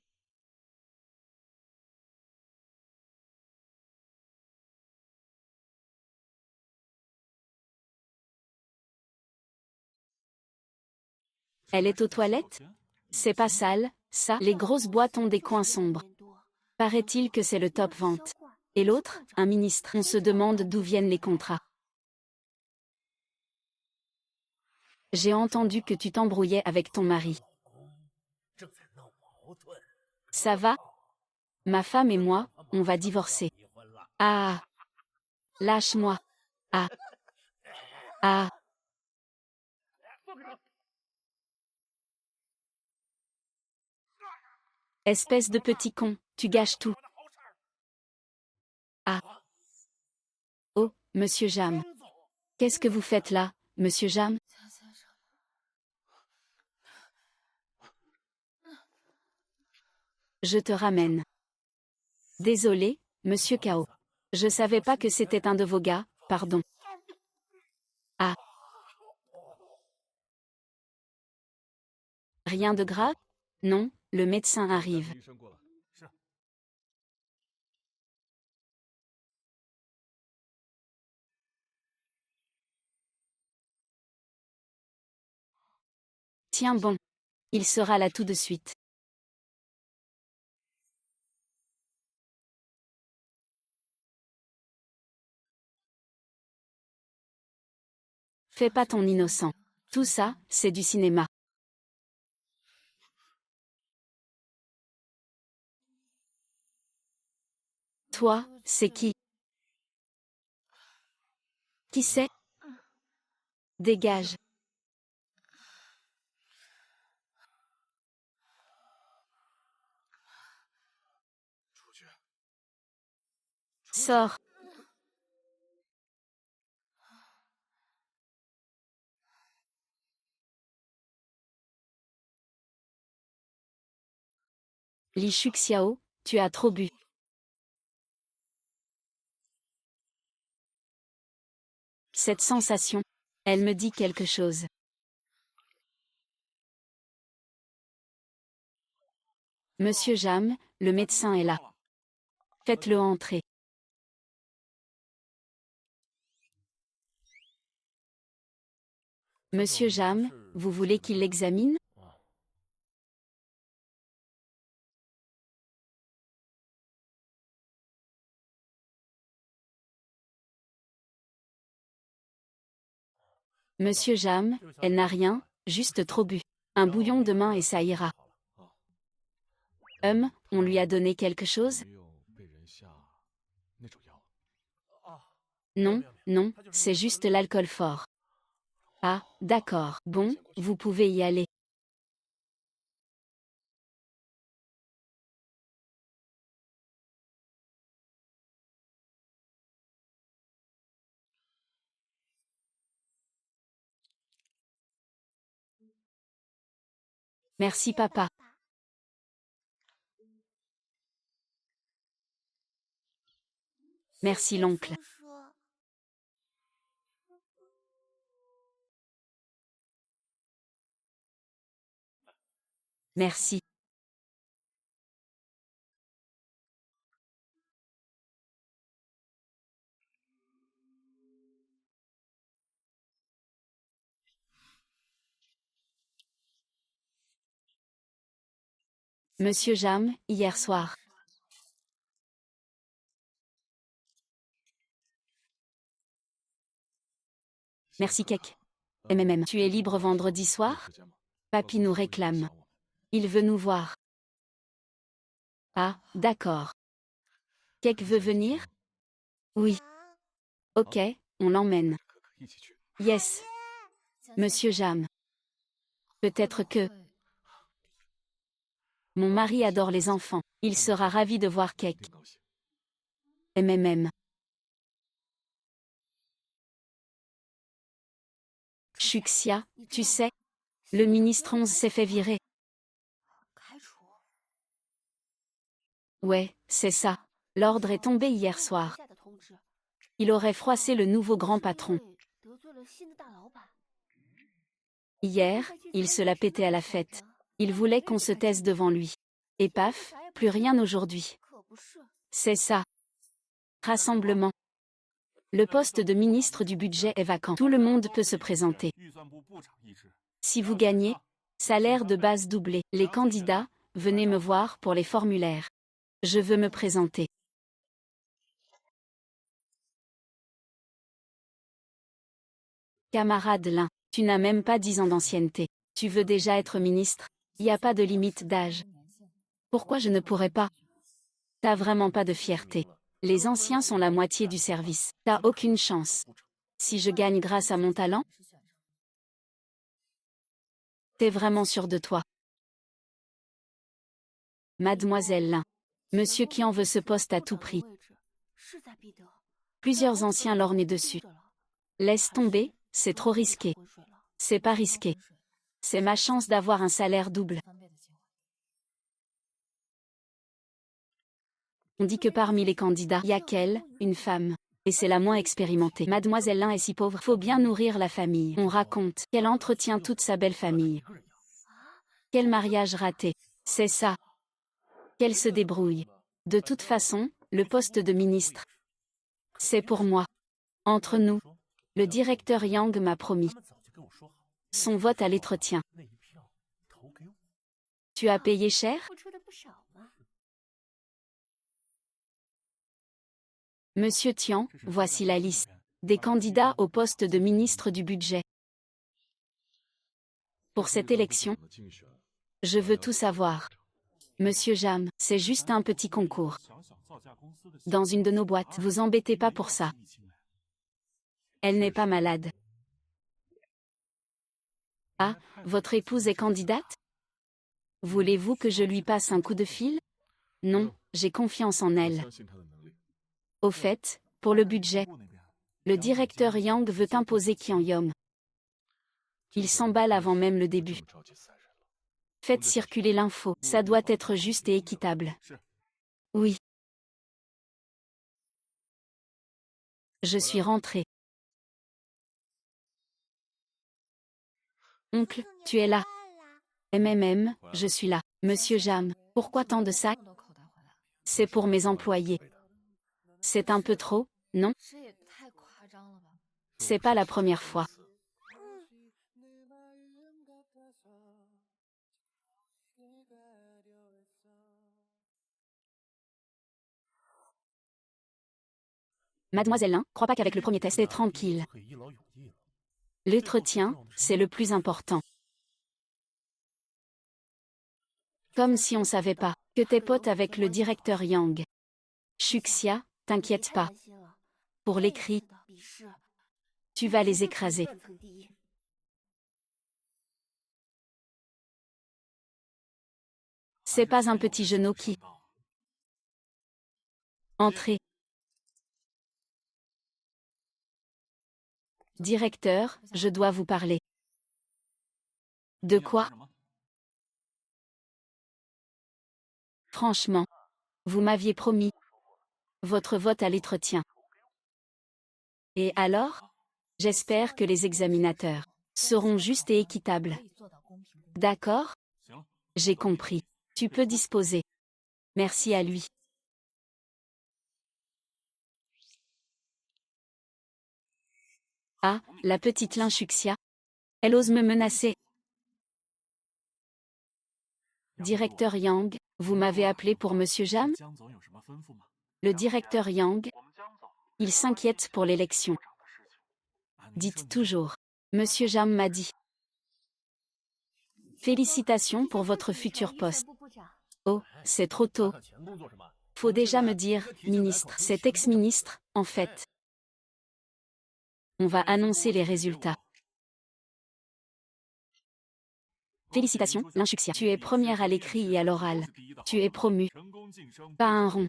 Elle est aux toilettes? C'est pas sale, ça. Les grosses boîtes ont des coins sombres. Paraît-il que c'est le top vente. Et l'autre, un ministre. On se demande d'où viennent les contrats. J'ai entendu que tu t'embrouillais avec ton mari. Ça va? Ma femme et moi, on va divorcer. Ah! Lâche-moi. Ah! Ah! Espèce de petit con, tu gâches tout. Ah! Oh, monsieur Jam. Qu'est-ce que vous faites là, monsieur Jam? Je te ramène. Désolé, monsieur Kao. Je savais pas que c'était un de vos gars, pardon. Ah! Rien de grave? Non, le médecin arrive. Tiens bon. Il sera là tout de suite. Fais pas ton innocent. Tout ça, c'est du cinéma. Toi, c'est qui? Qui c'est? Dégage. Sors. Li Shuxiao, tu as trop bu. Cette sensation, elle me dit quelque chose. Monsieur Jam, le médecin est là. Faites-le entrer. Monsieur Jam, vous voulez qu'il l'examine? Monsieur Jam, elle n'a rien, juste trop bu. Un bouillon demain et ça ira. On lui a donné quelque chose? Non, non, c'est juste l'alcool fort. Ah, d'accord. Bon, vous pouvez y aller. Merci papa. Merci l'oncle. Merci. Monsieur Jam, hier soir. Merci Kek. Tu es libre vendredi soir? Papy nous réclame. Il veut nous voir. Ah, d'accord. Kek veut venir? Oui. Ok, on l'emmène. Yes. Monsieur Jam. Peut-être que... Mon mari adore les enfants. Il sera ravi de voir Cake. MMM. Shuxia, tu sais, le ministre 11 s'est fait virer. Ouais, c'est ça. L'ordre est tombé hier soir. Il aurait froissé le nouveau grand patron. Hier, il se la pétait à la fête. Il voulait qu'on se taise devant lui. Et paf, plus rien aujourd'hui. C'est ça. Rassemblement. Le poste de ministre du budget est vacant. Tout le monde peut se présenter. Si vous gagnez, salaire de base doublé. Les candidats, venez me voir pour les formulaires. Je veux me présenter. Camarade Lin, tu n'as même pas 10 ans d'ancienneté. Tu veux déjà être ministre? Y a pas de limite d'âge. Pourquoi je ne pourrais pas? T'as vraiment pas de fierté. Les anciens sont la moitié du service. T'as aucune chance. Si je gagne grâce à mon talent? T'es vraiment sûr de toi? Mademoiselle Lin. Monsieur qui en veut ce poste à tout prix. Plusieurs anciens lorgnent dessus. Laisse tomber, c'est trop risqué. C'est pas risqué. C'est ma chance d'avoir un salaire double. On dit que parmi les candidats, y a qu'elle, une femme. Et c'est la moins expérimentée. Mademoiselle Lin est si pauvre, faut bien nourrir la famille. On raconte qu'elle entretient toute sa belle famille. Quel mariage raté. C'est ça. Qu'elle se débrouille. De toute façon, le poste de ministre, c'est pour moi. Entre nous, le directeur Yang m'a promis. Son vote à l'entretien. Tu as payé cher? Monsieur Tian, voici la liste des candidats au poste de ministre du budget. Pour cette élection, je veux tout savoir. Monsieur Jam, c'est juste un petit concours. Dans une de nos boîtes, vous embêtez pas pour ça. Elle n'est pas malade. Ah, votre épouse est candidate? Voulez-vous que je lui passe un coup de fil? Non, j'ai confiance en elle. Au fait, pour le budget, le directeur Yang veut imposer Qian Yom. Il s'emballe avant même le début. Faites circuler l'info, ça doit être juste et équitable. Oui. Je suis rentrée. Oncle, tu es là. MMM, je suis là. Monsieur Jam, pourquoi tant de sacs? C'est pour mes employés. C'est un peu trop, non? C'est pas la première fois. Mademoiselle Lin, crois pas qu'avec le premier test, c'est tranquille. L'entretien, c'est le plus important. Comme si on savait pas que t'es pote avec le directeur Yang. Shuxia, t'inquiète pas. Pour l'écrit, tu vas les écraser. C'est pas un petit genou qui... Entrez. Directeur, je dois vous parler. De quoi? Franchement, vous m'aviez promis votre vote à l'entretien. Et alors? J'espère que les examinateurs seront justes et équitables. D'accord? J'ai compris. Tu peux disposer. Merci à lui. Ah, la petite Lin Shuxia. Elle ose me menacer. Directeur Yang, vous m'avez appelé pour Monsieur Jam? Le directeur Yang, il s'inquiète pour l'élection. Dites toujours. Monsieur Jam m'a dit. Félicitations pour votre futur poste. Oh, c'est trop tôt. Faut déjà me dire, ministre. C'est ex-ministre, en fait. On va annoncer les résultats. Félicitations, Linchuxia. Tu es première à l'écrit et à l'oral. Tu es promue. Pas un rond.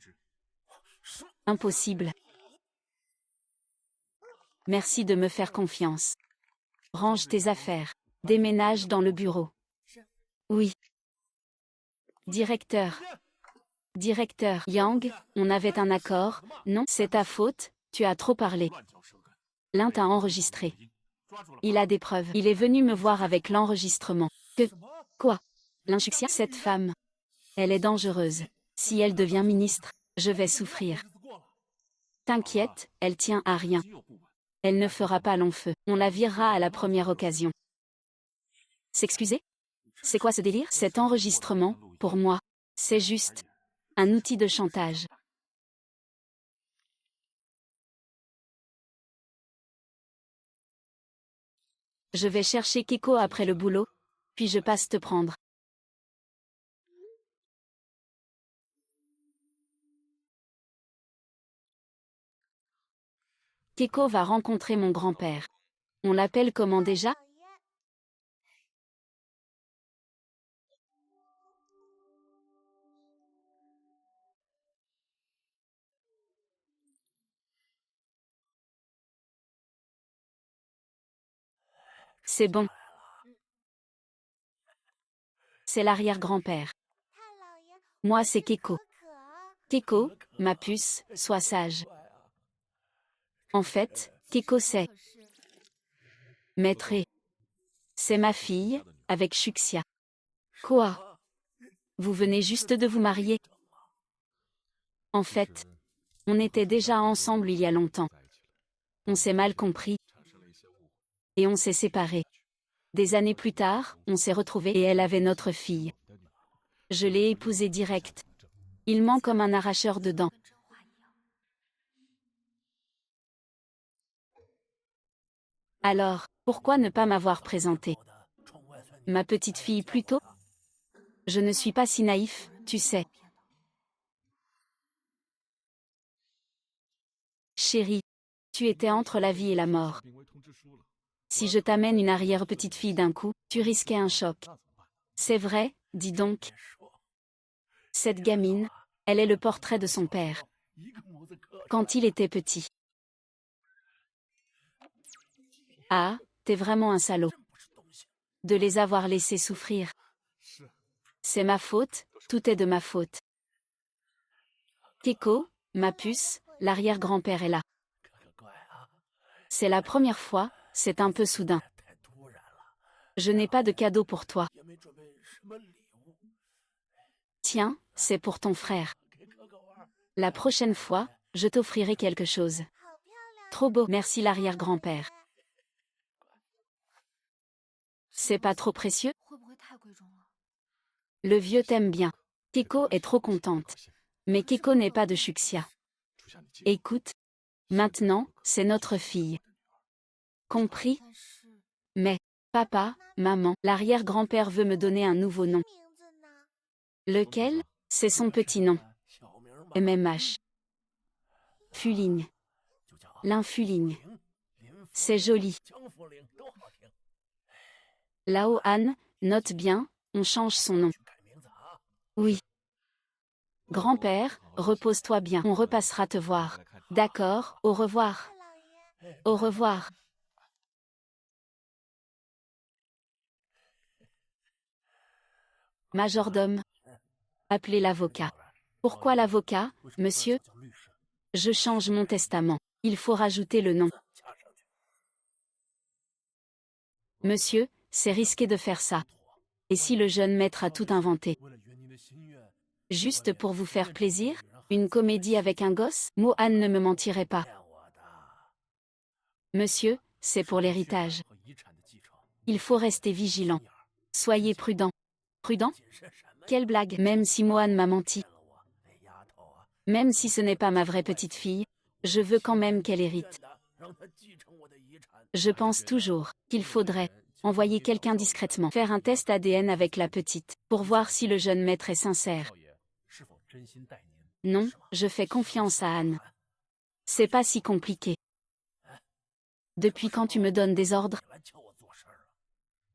Impossible. Merci de me faire confiance. Range tes affaires. Déménage dans le bureau. Oui. Directeur. Directeur Yang, on avait un accord, non? C'est ta faute, tu as trop parlé. L'un t'a enregistré. Il a des preuves. Il est venu me voir avec l'enregistrement. Que? Quoi? Linchuxia? Cette femme. Elle est dangereuse. Si elle devient ministre, je vais souffrir. T'inquiète, elle tient à rien. Elle ne fera pas long feu. On la virera à la première occasion. S'excuser? C'est quoi ce délire? Cet enregistrement, pour moi, c'est juste un outil de chantage. Je vais chercher Keiko après le boulot, puis je passe te prendre. Keiko va rencontrer mon grand-père. On l'appelle comment déjà? C'est bon. C'est l'arrière-grand-père. Moi c'est Keiko. Keiko, ma puce, sois sage. En fait, Keiko c'est Maître. C'est ma fille, avec Shuxia. Quoi? Vous venez juste de vous marier? En fait, on était déjà ensemble il y a longtemps. On s'est mal compris. Et on s'est séparés. Des années plus tard, on s'est retrouvés et elle avait notre fille. Je l'ai épousée direct. Il ment comme un arracheur de dents. Alors, pourquoi ne pas m'avoir présenté? Ma petite fille plutôt? Je ne suis pas si naïf, tu sais. Chérie, tu étais entre la vie et la mort. Si je t'amène une arrière-petite-fille d'un coup, tu risquais un choc. C'est vrai, dis donc. Cette gamine, elle est le portrait de son père. Quand il était petit. Ah, t'es vraiment un salaud. De les avoir laissés souffrir. C'est ma faute, tout est de ma faute. Keiko, ma puce, l'arrière-grand-père est là. C'est la première fois, c'est un peu soudain. Je n'ai pas de cadeau pour toi. Tiens, c'est pour ton frère. La prochaine fois, je t'offrirai quelque chose. Trop beau, merci l'arrière-grand-père. C'est pas trop précieux? Le vieux t'aime bien. Keiko est trop contente. Mais Keiko n'est pas de Shuxia. Écoute, maintenant, c'est notre fille. Compris? Mais, papa, maman, l'arrière-grand-père veut me donner un nouveau nom. Lequel? C'est son petit nom. MMH. Fuling. L'infuling. C'est joli. Lao Han, note bien, on change son nom. Oui. Grand-père, repose-toi bien. On repassera te voir. D'accord, au revoir. Au revoir. Majordome. Appelez l'avocat. Pourquoi l'avocat, monsieur? Je change mon testament. Il faut rajouter le nom. Monsieur, c'est risqué de faire ça. Et si le jeune maître a tout inventé? Juste pour vous faire plaisir? Une comédie avec un gosse? Mohan ne me mentirait pas. Monsieur, c'est pour l'héritage. Il faut rester vigilant. Soyez prudent. Prudent? Quelle blague! Même si Mohan m'a menti. Même si ce n'est pas ma vraie petite fille, je veux quand même qu'elle hérite. Je pense toujours qu'il faudrait envoyer quelqu'un discrètement faire un test ADN avec la petite, pour voir si le jeune maître est sincère. Non, je fais confiance à Anne. C'est pas si compliqué. Depuis quand tu me donnes des ordres?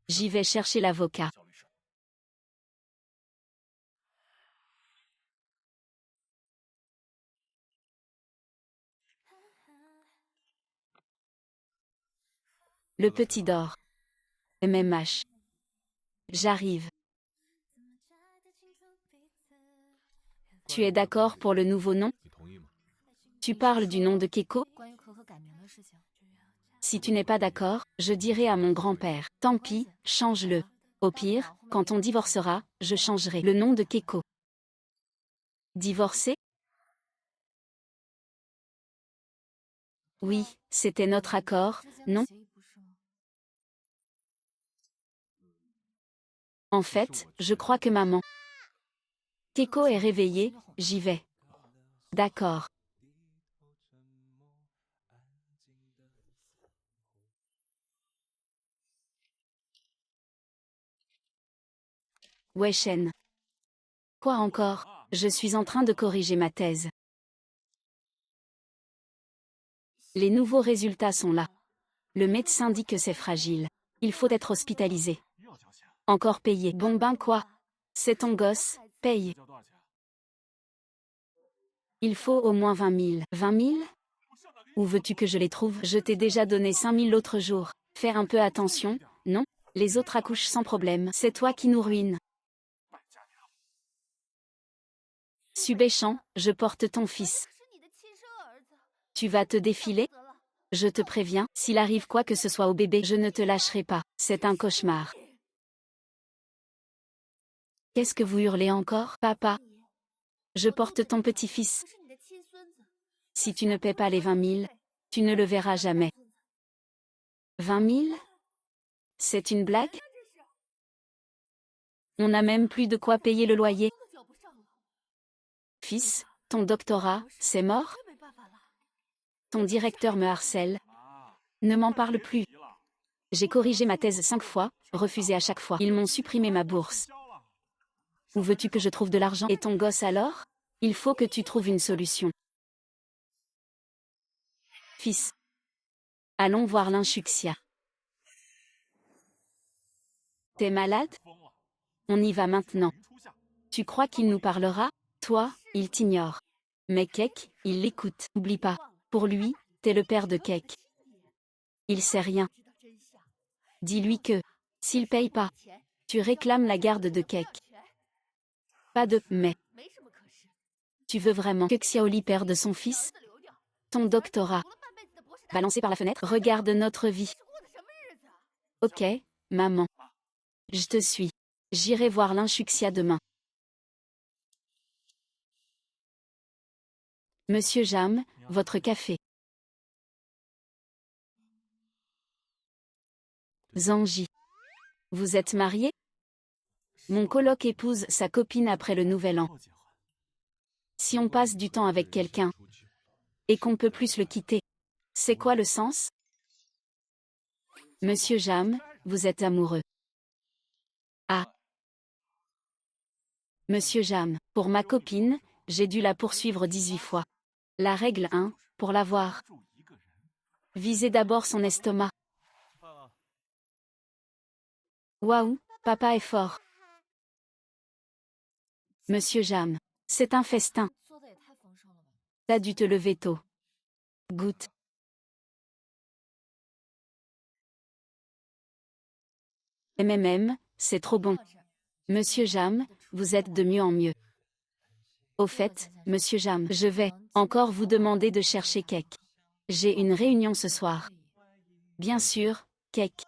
J'y vais chercher l'avocat. Le petit dort. MMH. J'arrive. Tu es d'accord pour le nouveau nom? Tu parles du nom de Keiko? Si tu n'es pas d'accord, je dirai à mon grand-père. Tant pis, change-le. Au pire, quand on divorcera, je changerai le nom de Keiko. Divorcer? Oui, c'était notre accord, non? En fait, je crois que maman. Keiko est réveillée, j'y vais. D'accord. Wesh-en. Quoi encore? Je suis en train de corriger ma thèse. Les nouveaux résultats sont là. Le médecin dit que c'est fragile. Il faut être hospitalisé. Encore payé. Bon ben quoi? C'est ton gosse, paye. Il faut au moins 20 000. 20 000? Où veux-tu que je les trouve? Je t'ai déjà donné 5 000 l'autre jour. Faire un peu attention, non? Les autres accouchent sans problème. C'est toi qui nous ruines. Subéchant, je porte ton fils. Tu vas te défiler? Je te préviens, s'il arrive quoi que ce soit au bébé, je ne te lâcherai pas. C'est un cauchemar. Qu'est-ce que vous hurlez encore, papa? Je porte ton petit-fils. Si tu ne paies pas les 20 000, tu ne le verras jamais. 20 000? C'est une blague? On n'a même plus de quoi payer le loyer. Fils, ton doctorat, c'est mort? Ton directeur me harcèle. Ne m'en parle plus. J'ai corrigé ma thèse 5 fois, refusé à chaque fois. Ils m'ont supprimé ma bourse. Où veux-tu que je trouve de l'argent? Et ton gosse alors? Il faut que tu trouves une solution. Fils. Allons voir l'inshuxia. T'es malade? On y va maintenant. Tu crois qu'il nous parlera? Toi, il t'ignore. Mais Keck, il l'écoute. N'oublie pas. Pour lui, t'es le père de Keck. Il sait rien. Dis-lui que, s'il paye pas, tu réclames la garde de Keck. Pas de « mais ». Tu veux vraiment que Xiaoli perde son fils? Ton doctorat. Balancé par la fenêtre. Regarde notre vie. Ok, maman. Je te suis. J'irai voir l'inshuxia demain. Monsieur Jam, votre café. Zanji. Vous êtes marié? Mon coloc épouse sa copine après le nouvel an. Si on passe du temps avec quelqu'un, et qu'on peut plus le quitter, c'est quoi le sens? Monsieur Jam, vous êtes amoureux. Ah. Monsieur Jam, pour ma copine, j'ai dû la poursuivre 18 fois. La règle 1, pour l'avoir. Visez d'abord son estomac. Waouh, papa est fort. Monsieur Jam, c'est un festin. T'as dû te lever tôt. Goûte. C'est trop bon. Monsieur Jam, vous êtes de mieux en mieux. Au fait, Monsieur Jam, je vais encore vous demander de chercher Keck. J'ai une réunion ce soir. Bien sûr, Keck.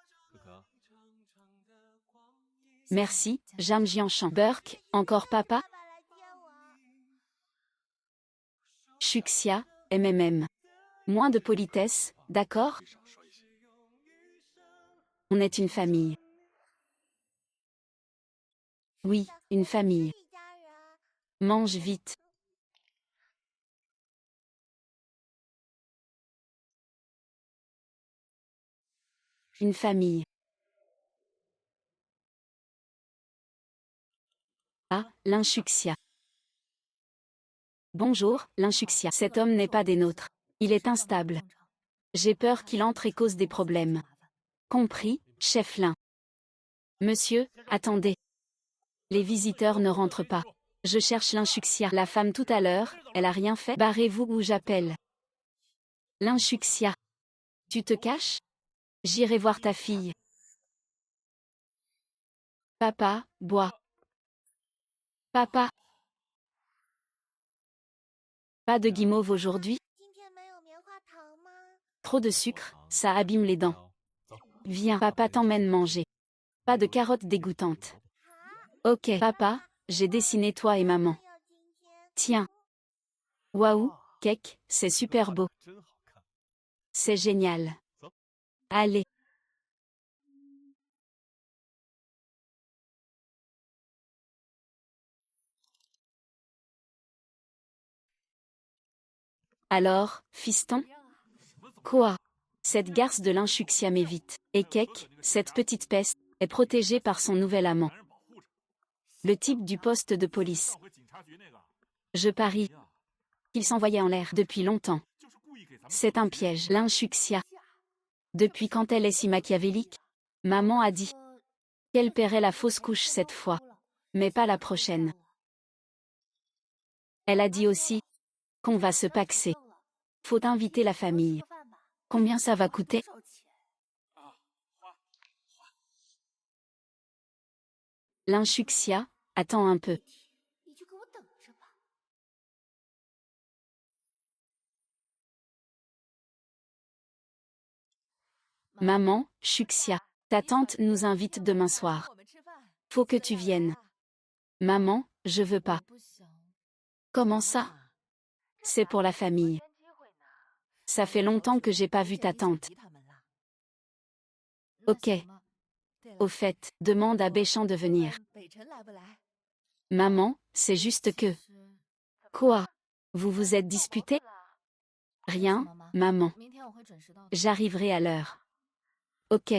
Merci, Jam Jianshan. Burke, encore papa? Shuxia, Moins de politesse, d'accord? On est une famille. Oui, une famille. Mange vite. Une famille. Ah, l'inshuxia. Bonjour, l'inshuxia. Cet homme n'est pas des nôtres. Il est instable. J'ai peur qu'il entre et cause des problèmes. Compris, chef Lin. Monsieur, attendez. Les visiteurs ne rentrent pas. Je cherche l'inshuxia. La femme tout à l'heure, elle a rien fait. Barrez-vous ou j'appelle. L'inshuxia. Tu te caches? J'irai voir ta fille. Papa, bois. Papa. Pas de guimauve aujourd'hui? Trop de sucre, ça abîme les dents. Viens, papa t'emmène manger. Pas de carottes dégoûtantes. Ok, papa, j'ai dessiné toi et maman. Tiens. Waouh, cake, c'est super beau. C'est génial. Allez. Alors, fiston? Quoi? Cette garce de l'inchuxia m'évite. Et Kek, cette petite peste, est protégée par son nouvel amant. Le type du poste de police. Je parie qu'il s'envoyait en l'air depuis longtemps. C'est un piège. L'inchuxia. Depuis quand elle est si machiavélique? Maman a dit qu'elle paierait la fausse couche cette fois, mais pas la prochaine. Elle a dit aussi qu'on va se paxer. Faut inviter la famille. Combien ça va coûter? L'inchuxia, attends un peu. Maman, Chuxia, ta tante nous invite demain soir. Faut que tu viennes. Maman, je veux pas. Comment ça? C'est pour la famille. Ça fait longtemps que j'ai pas vu ta tante. Ok. Au fait, demande à Béchamp de venir. Maman, c'est juste que... Quoi? Vous vous êtes disputé? Rien, maman. J'arriverai à l'heure. Ok.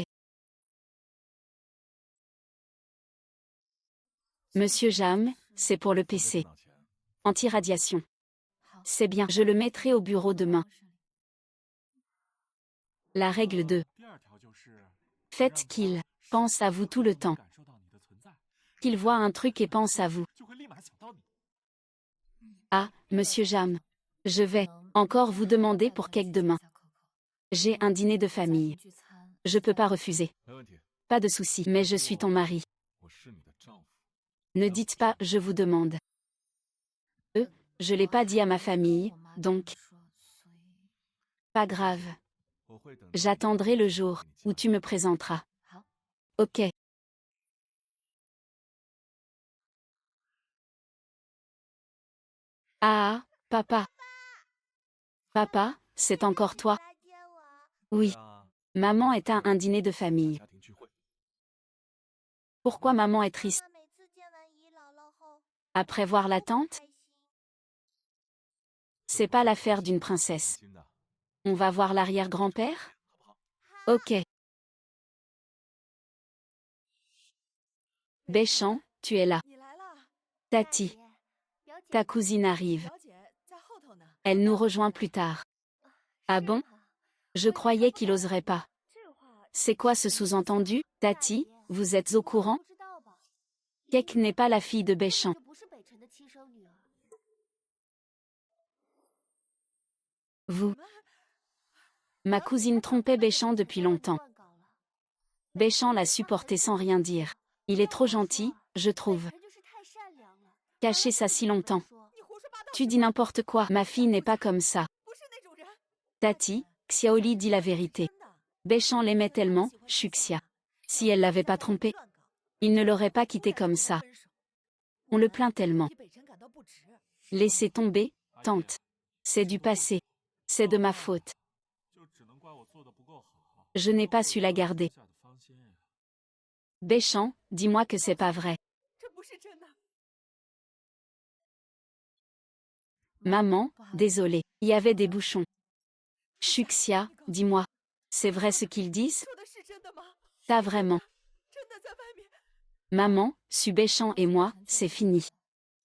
Monsieur Jam, c'est pour le PC. Anti-radiation. C'est bien, je le mettrai au bureau demain. La règle 2. Faites qu'il pense à vous tout le temps. Qu'il voit un truc et pense à vous. Ah, monsieur Jam. Je vais encore vous demander pour cake demain. J'ai un dîner de famille. Je peux pas refuser. Pas de souci, mais je suis ton mari. Ne dites pas, je vous demande. Je l'ai pas dit à ma famille, donc... Pas grave. J'attendrai le jour où tu me présenteras. Ok. Ah, papa. Papa, c'est encore toi? Oui. Maman est à un dîner de famille. Pourquoi maman est triste? Après voir la tante? C'est pas l'affaire d'une princesse. On va voir l'arrière-grand-père? Ok. Béchamp, tu es là. Tati. Ta cousine arrive. Elle nous rejoint plus tard. Ah bon? Je croyais qu'il oserait pas. C'est quoi ce sous-entendu? Tati, vous êtes au courant? Kek n'est pas la fille de Béchamp. Vous. Ma cousine trompait Béchamp depuis longtemps. Béchamp l'a supporté sans rien dire. Il est trop gentil, je trouve. Cacher ça si longtemps. Tu dis n'importe quoi. Ma fille n'est pas comme ça. Tati, Xiaoli dit la vérité. Béchamp l'aimait tellement, Chuxia. Si elle l'avait pas trompé, il ne l'aurait pas quitté comme ça. On le plaint tellement. Laissez tomber, tante. C'est du passé. C'est de ma faute. Je n'ai pas su la garder. Béchamp, dis-moi que c'est pas vrai. Maman, désolée, il y avait des bouchons. Chuxia, dis-moi. C'est vrai ce qu'ils disent? Pas vraiment. Maman, Béchamp et moi, c'est fini.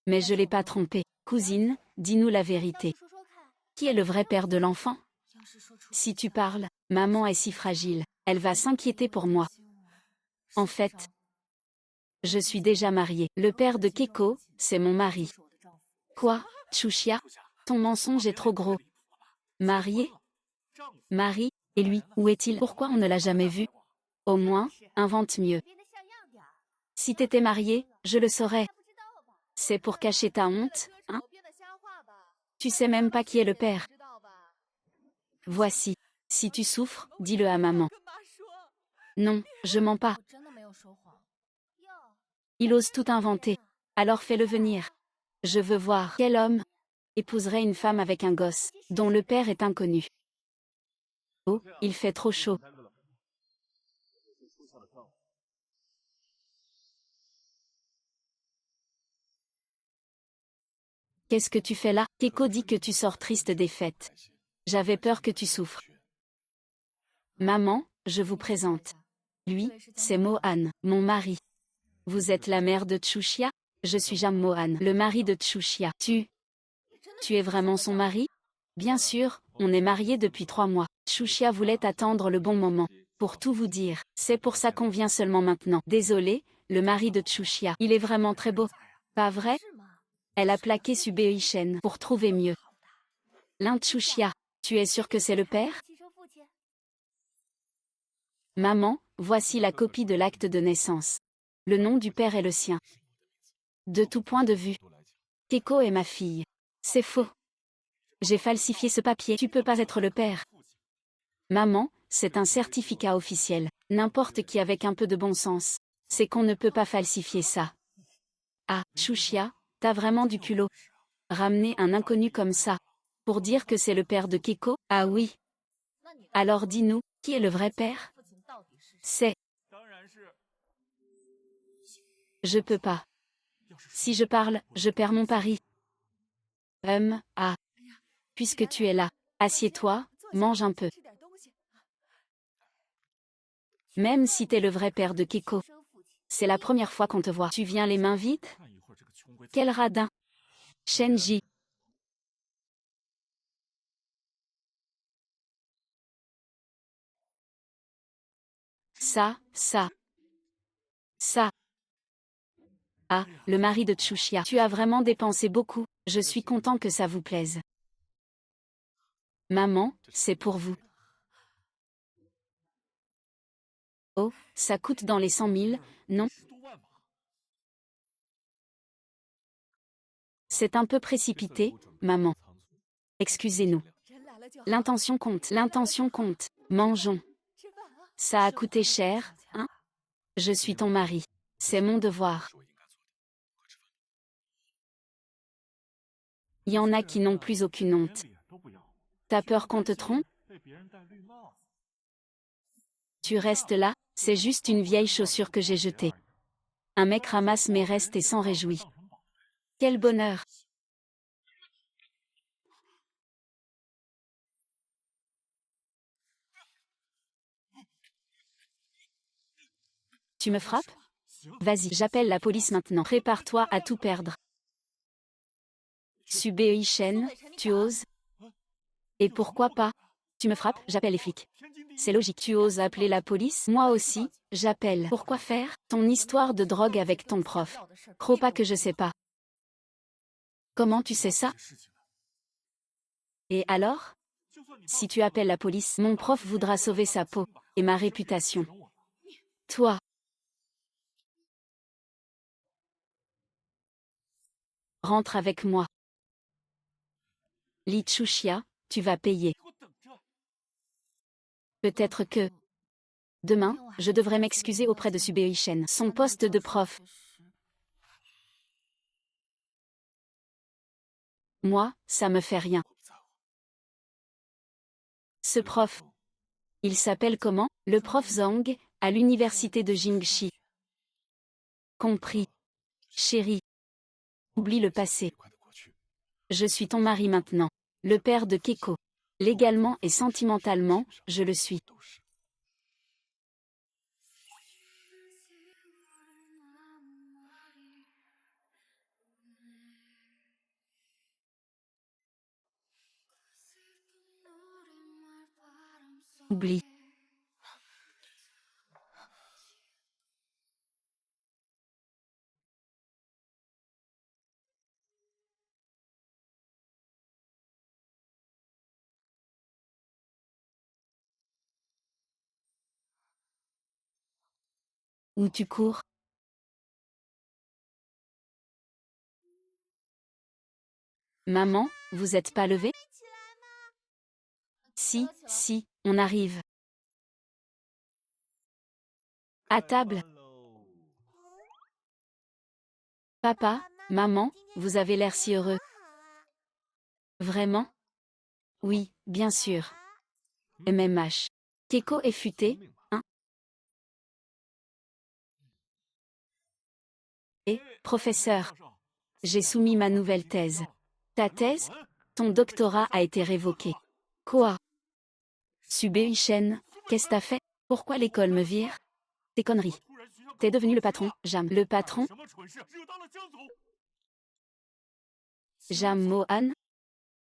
Mais je l'ai pas trompé. Cousine, dis-nous la vérité. Qui est le vrai père de l'enfant? Si tu parles, maman est si fragile, elle va s'inquiéter pour moi. En fait, je suis déjà mariée. Le père de Keko, c'est mon mari. Quoi, Chuxia? Ton mensonge est trop gros. Marié? Mari? Et lui, où est-il? Pourquoi on ne l'a jamais vu? Au moins, invente mieux. Si t'étais marié, je le saurais. C'est pour cacher ta honte, hein? Tu sais même pas qui est le père. Voici. Si tu souffres, dis-le à maman. Non, je mens pas. Il ose tout inventer. Alors fais-le venir. Je veux voir quel homme épouserait une femme avec un gosse, dont le père est inconnu. Oh, il fait trop chaud. Qu'est-ce que tu fais là? Keiko dit que tu sors triste des fêtes. J'avais peur que tu souffres. Maman, je vous présente. Lui, c'est Mohan, mon mari. Vous êtes la mère de Tchouchia? Je suis Jam Mohan, le mari de Tchouchia. Tu es vraiment son mari? Bien sûr, on est mariés depuis 3 mois. Tchouchia voulait attendre le bon moment. Pour tout vous dire, c'est pour ça qu'on vient seulement maintenant. Désolé, le mari de Tchouchia. Il est vraiment très beau. Pas vrai? Elle a plaqué Subei-Shen pour trouver mieux. L'un Tchouchia. Tu es sûr que c'est le père? Maman, voici la copie de l'acte de naissance. Le nom du père est le sien. De tout point de vue. Keiko est ma fille. C'est faux. J'ai falsifié ce papier. Tu peux pas être le père. Maman, c'est un certificat officiel. N'importe qui avec un peu de bon sens. C'est qu'on ne peut pas falsifier ça. Ah, Chouchia, t'as vraiment du culot. Ramener un inconnu comme ça. Pour dire que c'est le père de Keiko? Ah oui. Alors dis-nous, qui est le vrai père? C'est. Je peux pas. Si je parle, je perds mon pari. Ah. Puisque tu es là, assieds-toi, mange un peu. Même si t'es le vrai père de Keiko. C'est la première fois qu'on te voit. Tu viens les mains vides? Quel radin. Shenji. Ça. Ah, le mari de Tchouchia. Tu as vraiment dépensé beaucoup, je suis content que ça vous plaise. Maman, c'est pour vous. Oh, ça coûte dans les 100 000, non? C'est un peu précipité, maman. Excusez-nous. L'intention compte. Mangeons. Ça a coûté cher, hein? Je suis ton mari. C'est mon devoir. Il y en a qui n'ont plus aucune honte. T'as peur qu'on te trompe? Tu restes là, c'est juste une vieille chaussure que j'ai jetée. Un mec ramasse mes restes et s'en réjouit. Quel bonheur! Tu me frappes? Vas-y, j'appelle la police maintenant. Prépare-toi à tout perdre. Subei-Shen, tu oses? Et pourquoi pas? Tu me frappes, j'appelle les flics. C'est logique. Tu oses appeler la police? Moi aussi, j'appelle. Pourquoi faire? Ton histoire de drogue avec ton prof. Crois pas que je sais pas. Comment tu sais ça? Et alors? Si tu appelles la police, mon prof voudra sauver sa peau et ma réputation. Toi. Rentre avec moi. Li Tchouchia, tu vas payer. Peut-être que... Demain, je devrais m'excuser auprès de Subei-Shen. Son poste de prof. Moi, ça me fait rien. Ce prof. Il s'appelle comment? Le prof Zhang, à l'université de Jingxi. Compris. Chérie. Oublie le passé. Je suis ton mari maintenant. Le père de Keiko. Légalement et sentimentalement, je le suis. Oublie. Où tu cours? Maman, vous êtes pas levée? Si, si, on arrive. À table. Papa, maman, vous avez l'air si heureux. Vraiment? Oui, bien sûr. MMH. Keiko est futé, hein? Et, professeur, j'ai soumis ma nouvelle thèse. Ta thèse? Ton doctorat a été révoqué. Quoi? Subéichen, qu'est-ce t'as fait? Pourquoi l'école me vire? Tes conneries. T'es devenu le patron, Jam. Le patron? Jam Mohan?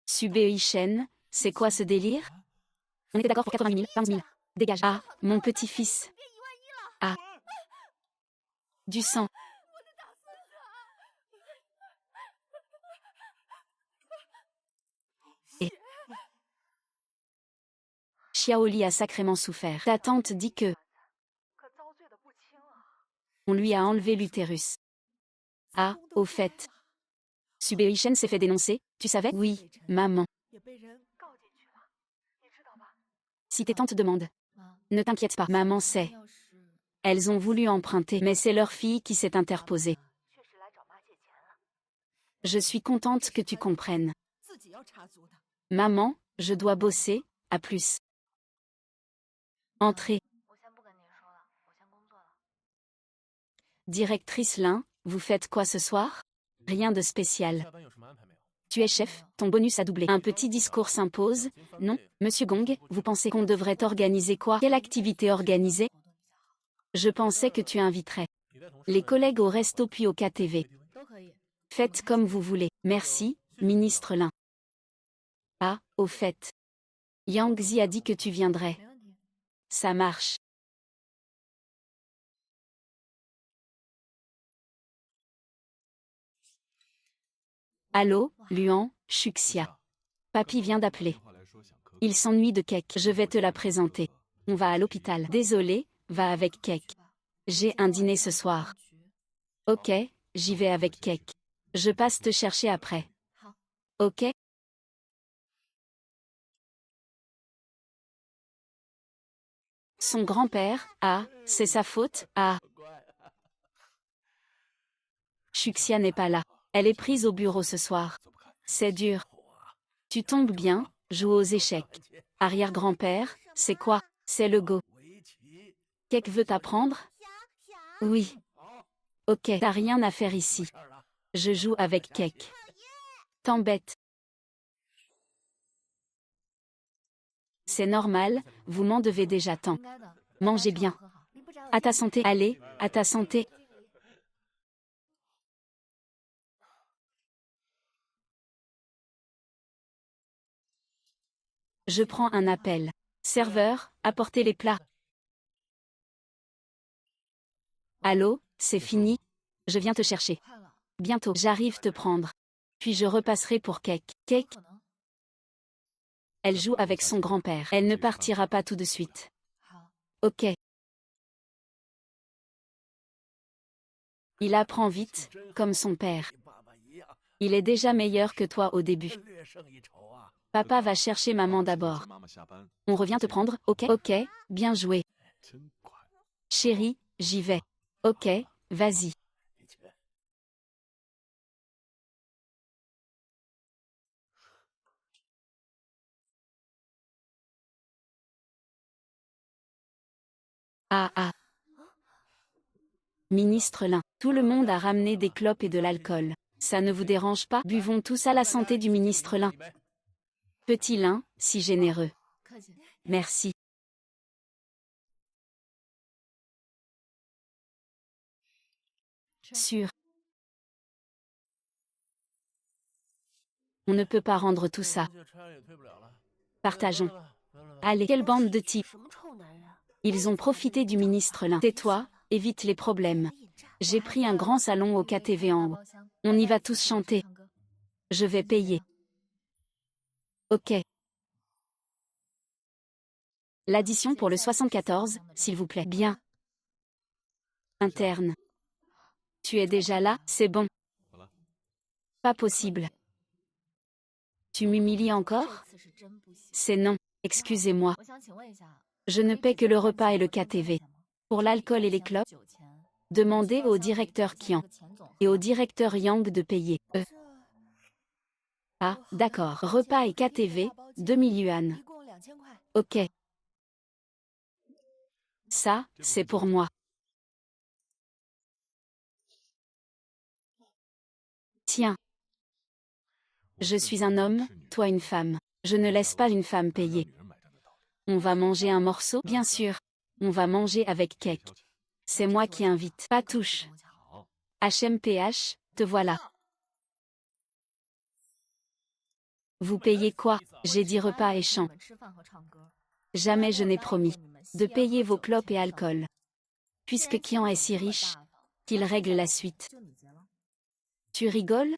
Subéichen, c'est quoi ce délire? On était d'accord pour 90 000, 20 000. Dégage. Ah, mon petit-fils. Ah. Du sang. Et Xiaoli a sacrément souffert. Ta tante dit que on lui a enlevé l'utérus. Ah, au fait. Subéichen s'est fait dénoncer, tu savais? Oui, maman. Si tes tantes demandent. Ne t'inquiète pas, maman sait. Elles ont voulu emprunter, mais c'est leur fille qui s'est interposée. Je suis contente que tu comprennes. Maman, je dois bosser, à plus. Entrez. Directrice Lin, vous faites quoi ce soir? Rien de spécial. Tu es chef, ton bonus a doublé. Un petit discours s'impose. Non, Monsieur Gong, vous pensez qu'on devrait organiser quoi? Quelle activité organiser? Je pensais que tu inviterais les collègues au resto puis au KTV. Faites comme vous voulez. Merci, ministre Lin. Ah, au fait. Yang Zi a dit que tu viendrais. Ça marche. Allô, Luan, Shuxia. Papy vient d'appeler. Il s'ennuie de Kek. Je vais te la présenter. On va à l'hôpital. Désolé, va avec Kek. J'ai un dîner ce soir. Ok, j'y vais avec Kek. Je passe te chercher après. Ok? Son grand-père, ah, c'est sa faute, ah. Shuxia n'est pas là. Elle est prise au bureau ce soir. C'est dur. Tu tombes bien, joue aux échecs. Arrière-grand-père, c'est quoi? C'est le go. Kek veut t'apprendre? Oui. Ok, t'as rien à faire ici. Je joue avec Kek. T'embête. C'est normal, vous m'en devez déjà tant. Mangez bien. À ta santé. Allez, à ta santé. Je prends un appel. Serveur, apportez les plats. Allô, c'est fini? Je viens te chercher. Bientôt, j'arrive te prendre. Puis je repasserai pour Kek. Kek? Elle joue avec son grand-père. Elle ne partira pas tout de suite. Ok. Il apprend vite, comme son père. Il est déjà meilleur que toi au début. Papa va chercher maman d'abord. On revient te prendre, ok? Ok, bien joué. Chérie, j'y vais. Ok, vas-y. Ah ah. Ministre Lin, tout le monde a ramené des clopes et de l'alcool. Ça ne vous dérange pas? Buvons tous à la santé du ministre Lin. Petit Lin, si généreux. Merci. Sûr. On ne peut pas rendre tout ça. Partageons. Allez, quelle bande de types. Ils ont profité du ministre Lin. Tais-toi, évite les problèmes. J'ai pris un grand salon au KTV en haut. On y va tous chanter. Je vais payer. Ok. L'addition pour le 74, s'il vous plaît. Bien. Interne. Tu es déjà là, c'est bon. Pas possible. Tu m'humilies encore? C'est non, excusez-moi. Je ne paie que le repas et le KTV. Pour l'alcool et les clopes, demandez au directeur Qian et au directeur Yang de payer. Ah, d'accord. Repas et KTV, 2000 yuan. Ok. Ça, c'est pour moi. Tiens. Je suis un homme, toi une femme. Je ne laisse pas une femme payer. On va manger un morceau? Bien sûr. On va manger avec cake. C'est moi qui invite. Pas touche. HMPH, te voilà. Vous payez quoi? J'ai dit repas et chant. Jamais je n'ai promis de payer vos clopes et alcool. Puisque Qian est si riche, qu'il règle la suite. Tu rigoles?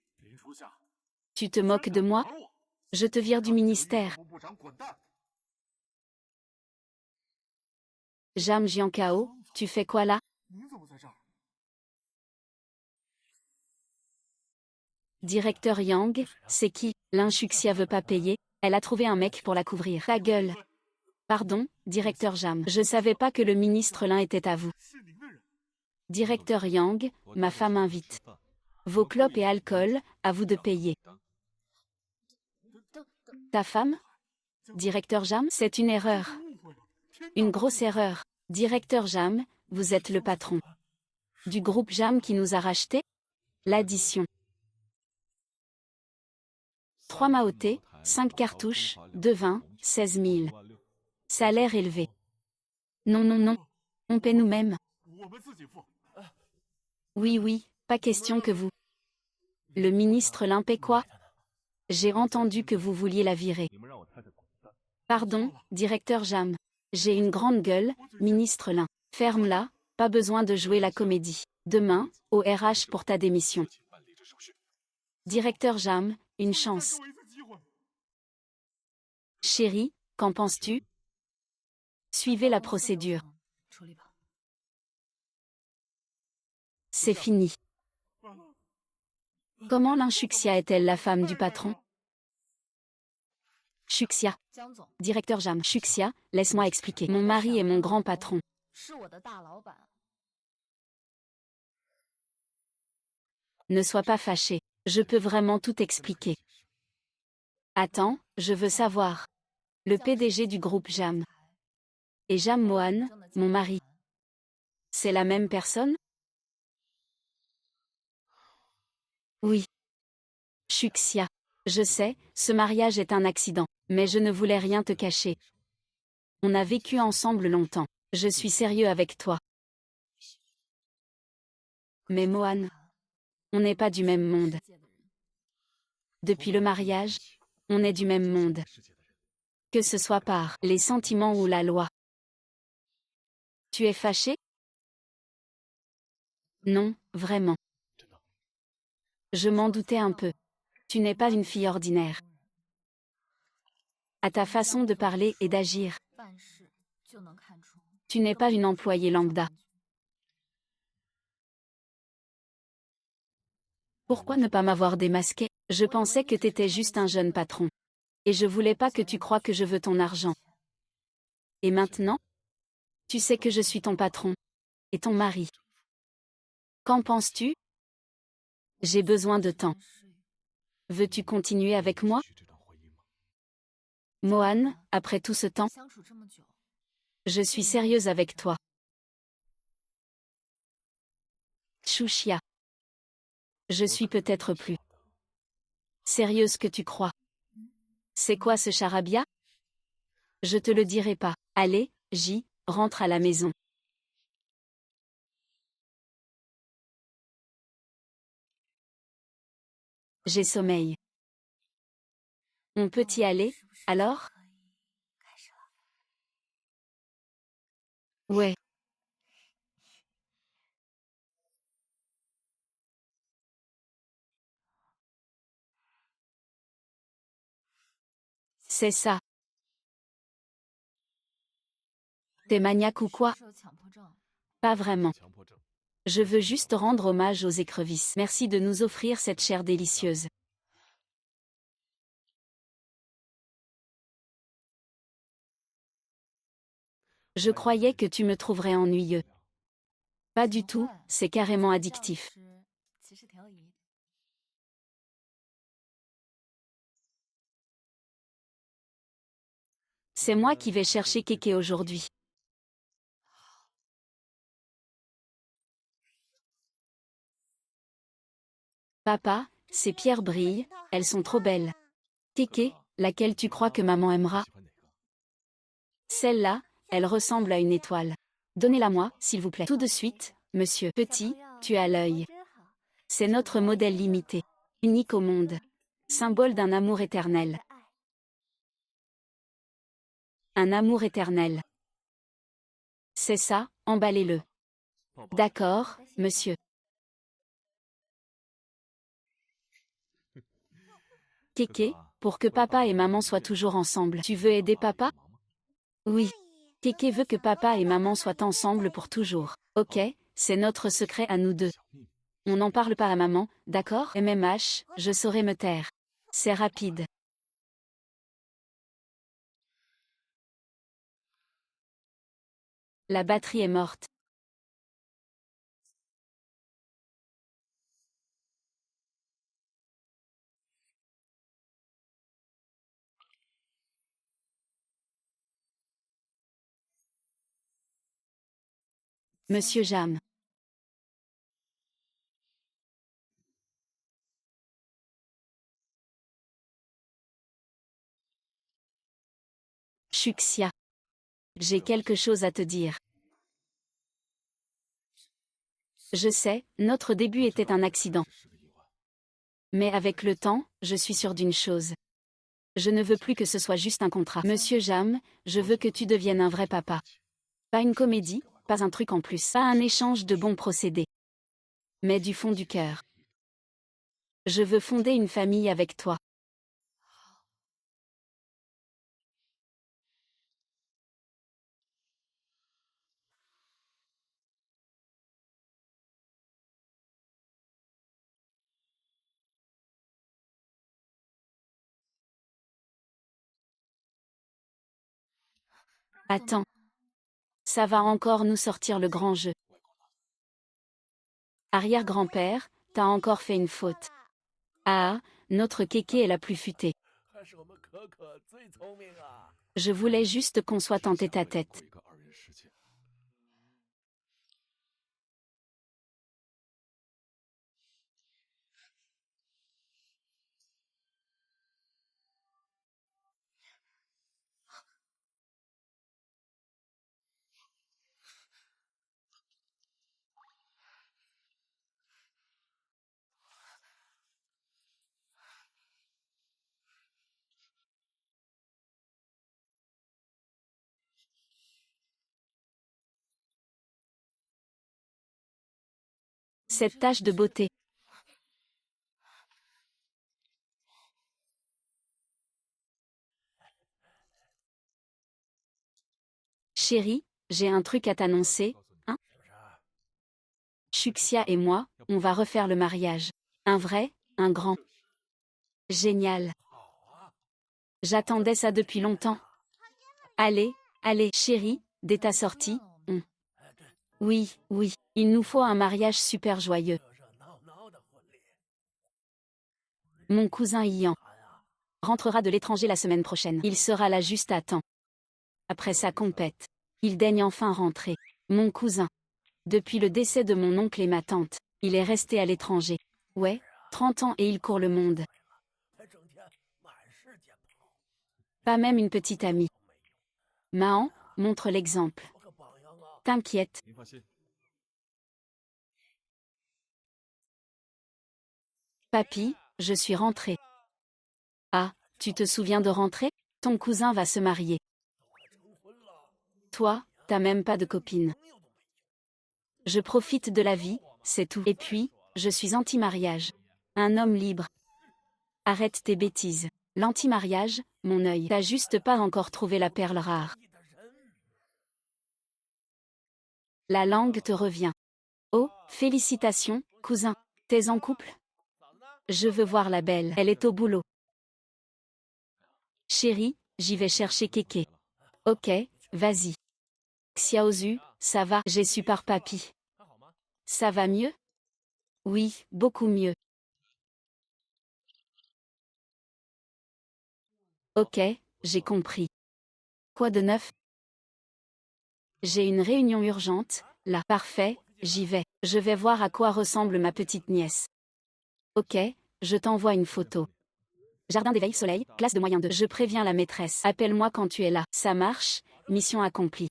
Tu te moques de moi? Je te vire du ministère. Jam Jiankao, tu fais quoi là? Directeur Yang, c'est qui? L'inshuxia veut pas payer, elle a trouvé un mec pour la couvrir. Ta gueule. Pardon, directeur Jam. Je savais pas que le ministre Lin était à vous. Directeur Yang, ma femme invite. Vos clopes et alcool, à vous de payer. Ta femme? Directeur Jam, c'est une erreur. Une grosse erreur. Directeur Jam, vous êtes le patron. Du groupe Jam qui nous a racheté? L'addition. 3 maotés, 5 cartouches, 2 vins, 16 000. Salaire élevé. Non, non, non. On paie nous-mêmes. Oui, oui, pas question que vous. Le ministre Lin paie quoi? J'ai entendu que vous vouliez la virer. Pardon, directeur Jam. J'ai une grande gueule, ministre Lin. Ferme-la, pas besoin de jouer la comédie. Demain, au RH pour ta démission. Directeur Jam, une chance. Chérie, qu'en penses-tu? Suivez la procédure. C'est fini. Comment l'inshuxia est-elle la femme du patron? Shuxia. Directeur Jam. Shuxia, laisse-moi expliquer. Mon mari est mon grand patron. Ne sois pas fâché. Je peux vraiment tout expliquer. Attends, je veux savoir. Le PDG du groupe Jam. Et Jam Mohan, mon mari. C'est la même personne? Oui. Shuxia. Je sais, ce mariage est un accident, mais je ne voulais rien te cacher. On a vécu ensemble longtemps. Je suis sérieux avec toi. Mais Mohan, on n'est pas du même monde. Depuis le mariage, on est du même monde. Que ce soit par les sentiments ou la loi. Tu es fâché? Non, vraiment. Je m'en doutais un peu. Tu n'es pas une fille ordinaire. À ta façon de parler et d'agir. Tu n'es pas une employée lambda. Pourquoi ne pas m'avoir démasqué? Je pensais que t'étais juste un jeune patron. Et je voulais pas que tu crois que je veux ton argent. Et maintenant? Tu sais que je suis ton patron. Et ton mari. Qu'en penses-tu? J'ai besoin de temps. Veux-tu continuer avec moi? Mohan, après tout ce temps, je suis sérieuse avec toi. Shuxia. Je suis peut-être plus sérieuse que tu crois. C'est quoi ce charabia? Je te le dirai pas. Allez, rentre à la maison. J'ai sommeil. On peut y aller, alors? Ouais. C'est ça. T'es maniaque ou quoi? Pas vraiment. Je veux juste rendre hommage aux écrevisses. Merci de nous offrir cette chair délicieuse. Je croyais que tu me trouverais ennuyeux. Pas du tout, c'est carrément addictif. C'est moi qui vais chercher Kéké aujourd'hui. Papa, ces pierres brillent, elles sont trop belles. Kéké, laquelle tu crois que maman aimera? Celle-là, elle ressemble à une étoile. Donnez-la-moi, s'il vous plaît. Tout de suite, monsieur. Petit, tu as l'œil. C'est notre modèle limité. Unique au monde. Symbole d'un amour éternel. Un amour éternel. C'est ça, emballez-le. D'accord, monsieur. Kéké, pour que papa et maman soient toujours ensemble. Tu veux aider papa? Oui. Kéké veut que papa et maman soient ensemble pour toujours. Ok, c'est notre secret à nous deux. On n'en parle pas à maman, d'accord? MMH, je saurai me taire. C'est rapide. La batterie est morte. Monsieur Jam. Shuxia. J'ai quelque chose à te dire. Je sais, notre début était un accident. Mais avec le temps, je suis sûre d'une chose. Je ne veux plus que ce soit juste un contrat. Monsieur Jam, je veux que tu deviennes un vrai papa. Pas une comédie, pas un truc en plus, pas un échange de bons procédés. Mais du fond du cœur. Je veux fonder une famille avec toi. Attends. Ça va encore nous sortir le grand jeu. Arrière-grand-père, t'as encore fait une faute. Ah, notre Kéké est la plus futée. Je voulais juste qu'on soit en tête-à-tête. Cette tache de beauté. Chérie, j'ai un truc à t'annoncer, hein? Shuxia et moi, on va refaire le mariage. Un vrai, un grand. Génial. J'attendais ça depuis longtemps. Allez, allez, chérie, dès ta sortie, on... Oui, oui, il nous faut un mariage super joyeux. Mon cousin Ian rentrera de l'étranger la semaine prochaine. Il sera là juste à temps. Après sa compète. Il daigne enfin rentrer. Mon cousin. Depuis le décès de mon oncle et ma tante, il est resté à l'étranger. Ouais, 30 ans et il court le monde. Pas même une petite amie. Mahan, montre l'exemple. T'inquiète. Papy, je suis rentrée. Ah, tu te souviens de rentrer? Ton cousin va se marier. Toi, t'as même pas de copine. Je profite de la vie, c'est tout. Et puis, je suis anti-mariage. Un homme libre. Arrête tes bêtises. L'anti-mariage, mon œil. T'as juste pas encore trouvé la perle rare. La langue te revient. Oh, félicitations, cousin. T'es en couple? Je veux voir la belle. Elle est au boulot. Chérie, j'y vais chercher Kéké. Ok, vas-y. Xiaozu, ça va? J'ai su par papy. Ça va mieux? Oui, beaucoup mieux. Ok, j'ai compris. Quoi de neuf? J'ai une réunion urgente, là. Parfait, j'y vais. Je vais voir à quoi ressemble ma petite nièce. Ok, je t'envoie une photo. Jardin d'éveil soleil, classe de moyen 2. Je préviens la maîtresse. Appelle-moi quand tu es là. Ça marche, mission accomplie.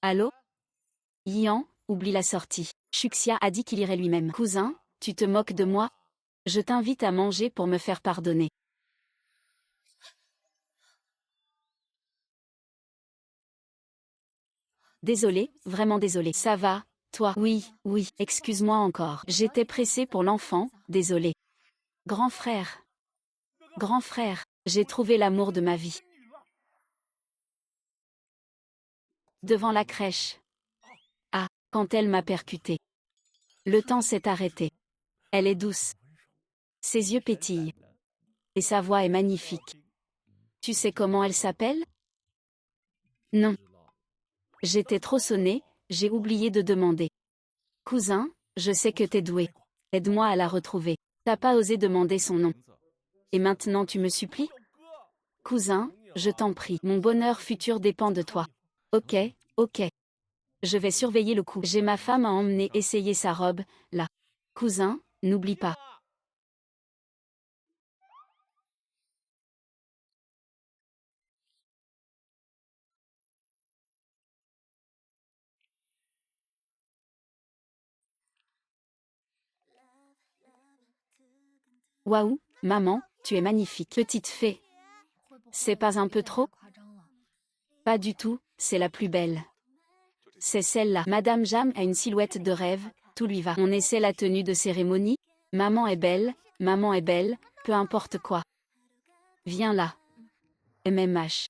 Allô? Yian, oublie la sortie. Shuxia a dit qu'il irait lui-même. Cousin, tu te moques de moi? Je t'invite à manger pour me faire pardonner. Désolé, vraiment désolé. Ça va, toi? Oui, oui, excuse-moi encore. J'étais pressée pour l'enfant, désolé. Grand frère. Grand frère, j'ai trouvé l'amour de ma vie. Devant la crèche. Ah, quand elle m'a percuté. Le temps s'est arrêté. Elle est douce. Ses yeux pétillent. Et sa voix est magnifique. Tu sais comment elle s'appelle? Non. J'étais trop sonnée, j'ai oublié de demander. Cousin, je sais que t'es doué. Aide-moi à la retrouver. T'as pas osé demander son nom. Et maintenant tu me supplies? Cousin, je t'en prie. Mon bonheur futur dépend de toi. Ok, ok. Je vais surveiller le coup. J'ai ma femme à emmener essayer sa robe, là. Cousin, n'oublie pas. Waouh, maman, tu es magnifique. Petite fée. C'est pas un peu trop? Pas du tout, c'est la plus belle. C'est celle-là. Madame Jam a une silhouette de rêve, tout lui va. On essaie la tenue de cérémonie. Maman est belle, peu importe quoi. Viens là. MMH.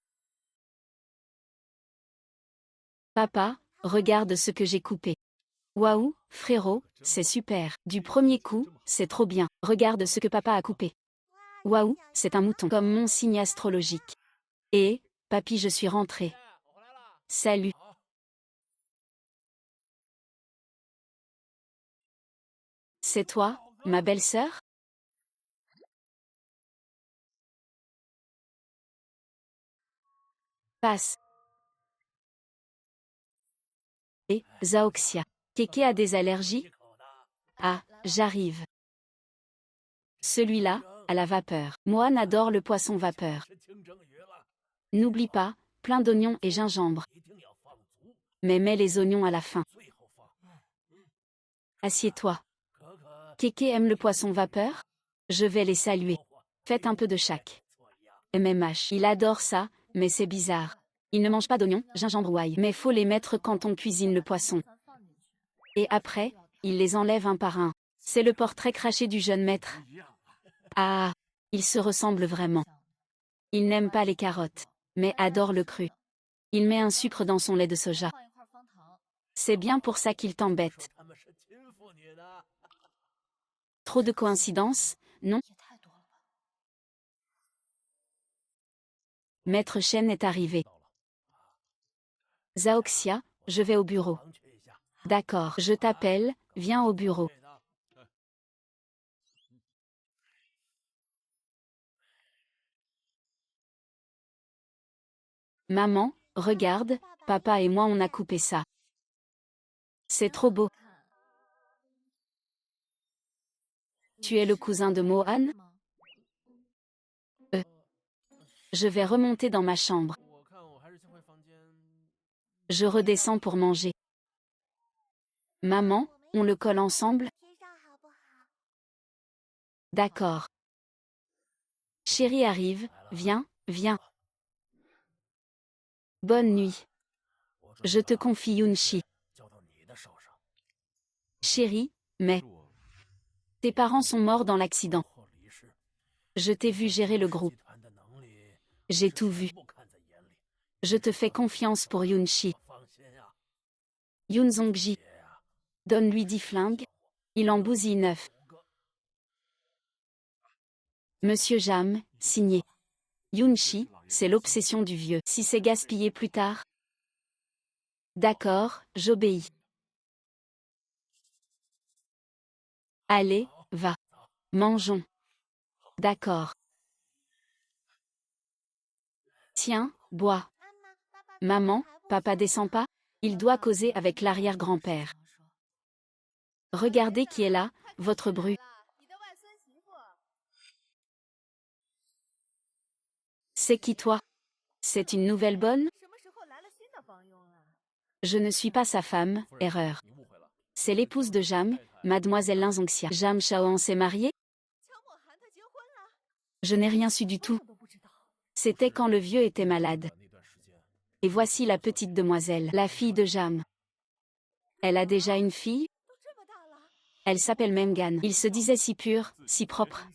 Papa, regarde ce que j'ai coupé. Waouh, frérot, c'est super. Du premier coup, c'est trop bien. Regarde ce que papa a coupé. Waouh, c'est un mouton. Comme mon signe astrologique. Et, papy, je suis rentrée. Salut. C'est toi, ma belle-sœur? Passe. Et, Zaoxia. Kéké a des allergies? Ah, j'arrive. Celui-là, à la vapeur. Mohan adore le poisson vapeur. N'oublie pas, plein d'oignons et gingembre. Mais mets les oignons à la fin. Assieds-toi. Kéké aime le poisson vapeur? Je vais les saluer. Faites un peu de chaque. MMH. Il adore ça, mais c'est bizarre. Il ne mange pas d'oignons, gingembre ou ail. Mais faut les mettre quand on cuisine le poisson. Et après, il les enlève un par un. C'est le portrait craché du jeune maître. Ah, il se ressemble vraiment. Il n'aime pas les carottes, mais adore le cru. Il met un sucre dans son lait de soja. C'est bien pour ça qu'il t'embête. Trop de coïncidences, non? Maître Shen est arrivé. Zaoxia, je vais au bureau. D'accord, je t'appelle, viens au bureau. Maman, regarde, papa et moi on a coupé ça. C'est trop beau. Tu es le cousin de Mohan? Je vais remonter dans ma chambre. Je redescends pour manger. Maman, on le colle ensemble? D'accord. Chérie arrive, viens, viens. Bonne nuit. Je te confie Yunshi. Chérie, mais... Tes parents sont morts dans l'accident. Je t'ai vu gérer le groupe. J'ai tout vu. Je te fais confiance pour Yunshi. Yun Zongji. Donne-lui 10 flingues. Il en bousille 9. Monsieur Jam, signé. Yunshi, c'est l'obsession du vieux. Si c'est gaspillé plus tard. D'accord, j'obéis. Allez, va. Mangeons. D'accord. Tiens, bois. Maman, papa descend pas? Il doit causer avec l'arrière-grand-père. Regardez qui est là, votre bru. C'est qui toi? C'est une nouvelle bonne? Je ne suis pas sa femme, erreur. C'est l'épouse de Jam, mademoiselle Linzongxia. Jam Shaoan s'est mariée? Je n'ai rien su du tout. C'était quand le vieux était malade. Et voici la petite demoiselle, la fille de Jam. Elle a déjà une fille? Elle s'appelle Memgan. Il se disait si pur, si propre.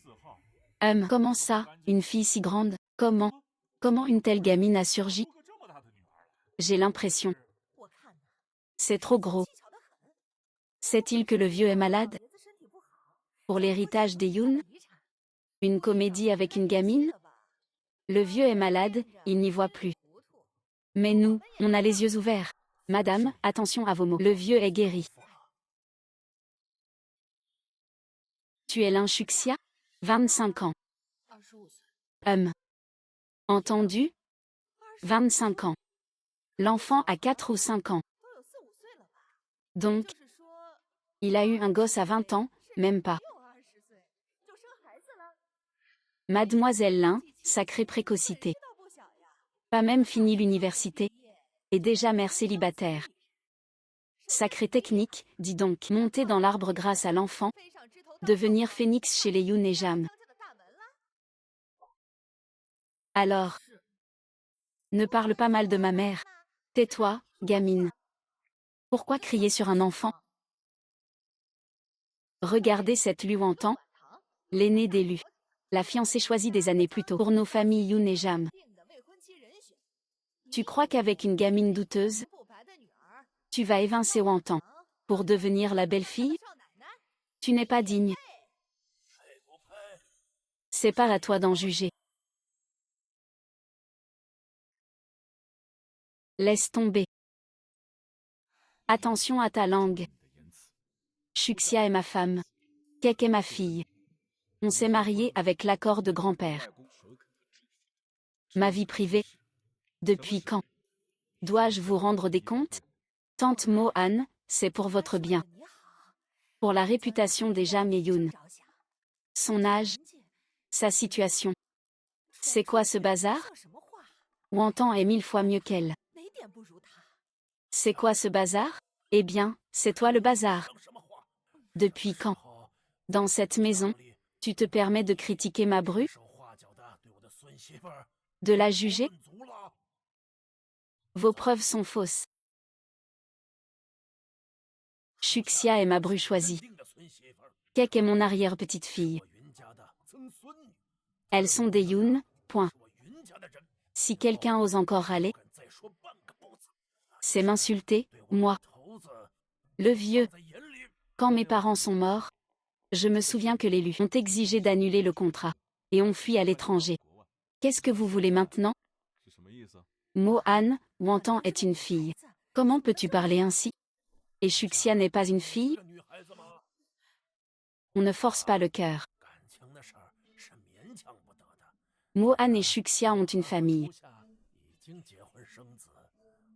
Comment ça, une fille si grande? Comment une telle gamine a surgi? J'ai l'impression. C'est trop gros. Sait-il que le vieux est malade? Pour l'héritage des Yun? Une comédie avec une gamine? Le vieux est malade, il n'y voit plus. Mais nous, on a les yeux ouverts. Madame, attention à vos mots. Le vieux est guéri. Tu es Linchuxia? 25 ans. Entendu? 25 ans. L'enfant a 4 ou 5 ans. Donc, il a eu un gosse à 20 ans, même pas. Mademoiselle Lin, sacrée précocité. Pas même fini l'université. Et déjà mère célibataire. Sacrée technique, dis donc. Monter dans l'arbre grâce à l'enfant. Devenir phénix chez les Yun et Jam. Alors. Ne parle pas mal de ma mère. Tais-toi, gamine. Pourquoi crier sur un enfant? Regardez cette Luantan. L'aîné d'élu. La fiancée choisie des années plus tôt pour nos familles Yun et Jam. Tu crois qu'avec une gamine douteuse, tu vas évincer Wantan pour devenir la belle-fille? Tu n'es pas digne. C'est pas à toi d'en juger. Laisse tomber. Attention à ta langue. Shuxia est ma femme. Kek est ma fille. On s'est mariés avec l'accord de grand-père. Ma vie privée? Depuis quand? Dois-je vous rendre des comptes? Tante Mo-an, c'est pour votre bien. Pour la réputation des Jam et Yun. Son âge? Sa situation. C'est quoi ce bazar? Wantan est 1000 fois mieux qu'elle. C'est quoi ce bazar? Eh bien, c'est toi le bazar. Depuis quand? Dans cette maison, tu te permets de critiquer ma bru? De la juger? Vos preuves sont fausses. Shuxia est ma bru choisie. Kek est mon arrière-petite-fille. Elles sont des Yun, point. Si quelqu'un ose encore râler, c'est m'insulter, moi. Le vieux. Quand mes parents sont morts, je me souviens que les Lu ont exigé d'annuler le contrat, et ont fui à l'étranger. Qu'est-ce que vous voulez maintenant? Mo-an, Wantan est une fille. Comment peux-tu parler ainsi? Et Shuxia n'est pas une fille? On ne force pas le cœur. Mo-an et Shuxia ont une famille.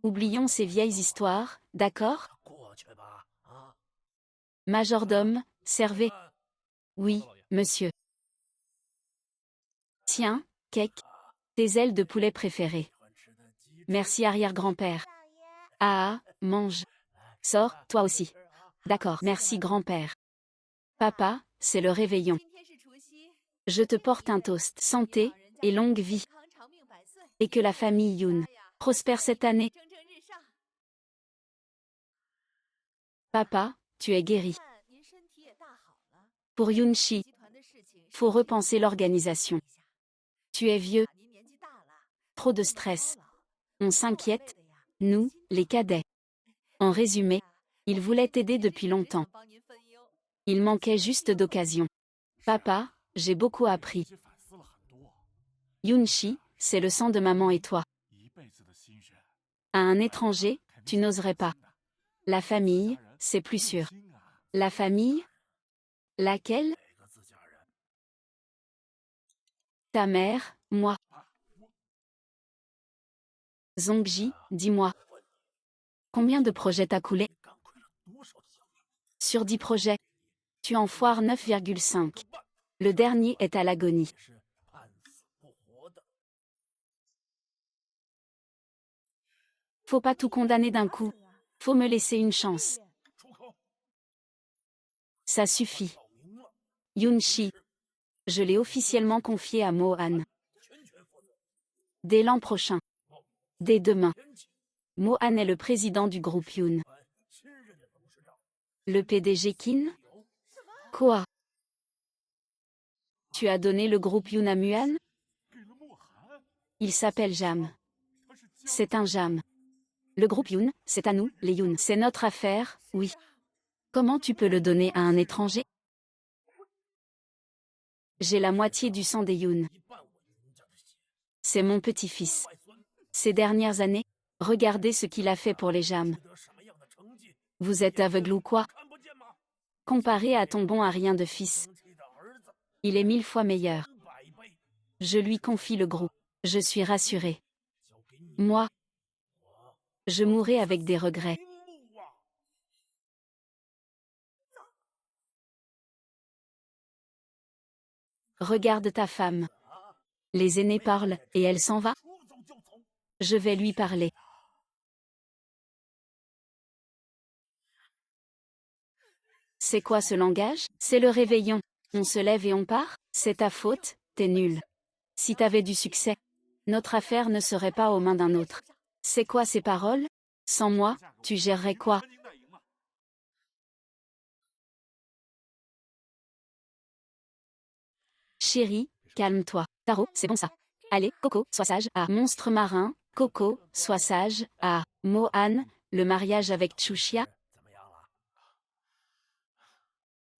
Oublions ces vieilles histoires, d'accord? Majordome, servez. Oui, monsieur. Tiens, Kek, tes ailes de poulet préférées. Merci arrière-grand-père. Ah, mange. Sors, toi aussi. D'accord, merci grand-père. Papa, c'est le réveillon. Je te porte un toast. Santé, et longue vie. Et que la famille Yun prospère cette année. Papa, tu es guéri. Pour Yunshi, faut repenser l'organisation. Tu es vieux. Trop de stress. On s'inquiète, nous, les cadets. En résumé, il voulait t'aider depuis longtemps. Il manquait juste d'occasion. Papa, j'ai beaucoup appris. Yoon-shi, c'est le sang de maman et toi. À un étranger, tu n'oserais pas. La famille, c'est plus sûr. La famille? Laquelle? Ta mère, moi. Zongji, dis-moi. Combien de projets t'as coulé? Sur 10 projets, tu en foires 9,5. Le dernier est à l'agonie. Faut pas tout condamner d'un coup. Faut me laisser une chance. Ça suffit. Yoon-shi, je l'ai officiellement confié à Mo-han. Dès l'an prochain. Dès demain. Mo-han est le président du groupe Yoon. Le PDG Kin? Quoi? Tu as donné le groupe Yoon à Muan? Il s'appelle Jam. C'est un Jam. Le groupe Yoon, c'est à nous, les Yoon. C'est notre affaire, oui. Comment tu peux le donner à un étranger? J'ai la moitié du sang des Yoon. C'est mon petit-fils. Ces dernières années, regardez ce qu'il a fait pour les Jam. Vous êtes aveugle ou quoi? Comparé à ton bon à rien de fils. Il est 1000 fois meilleur. Je lui confie le groupe. Je suis rassurée. Moi, je mourrai avec des regrets. Regarde ta femme. Les aînés parlent, et elle s'en va? Je vais lui parler. C'est quoi ce langage? C'est le réveillon. On se lève et on part? C'est ta faute, t'es nul. Si t'avais du succès, notre affaire ne serait pas aux mains d'un autre. C'est quoi ces paroles? Sans moi, tu gérerais quoi? Chérie, calme-toi. Taro, c'est bon ça. Allez, Coco, sois sage. Ah, monstre marin, Coco, sois sage. Ah, Mo-han, le mariage avec Chuxia.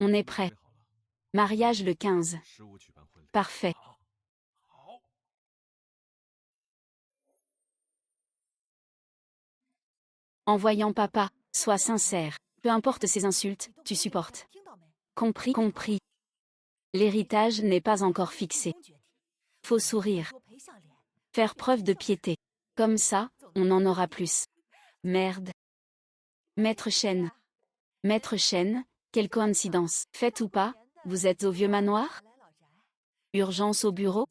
On est prêt. Mariage le 15. Parfait. En voyant papa, sois sincère. Peu importe ses insultes, tu supportes. Compris, compris. L'héritage n'est pas encore fixé. Faut sourire. Faire preuve de piété. Comme ça, on en aura plus. Merde. Maître Chen. Maître Chen, quelle coïncidence. Faites ou pas, vous êtes au vieux manoir? Urgence au bureau?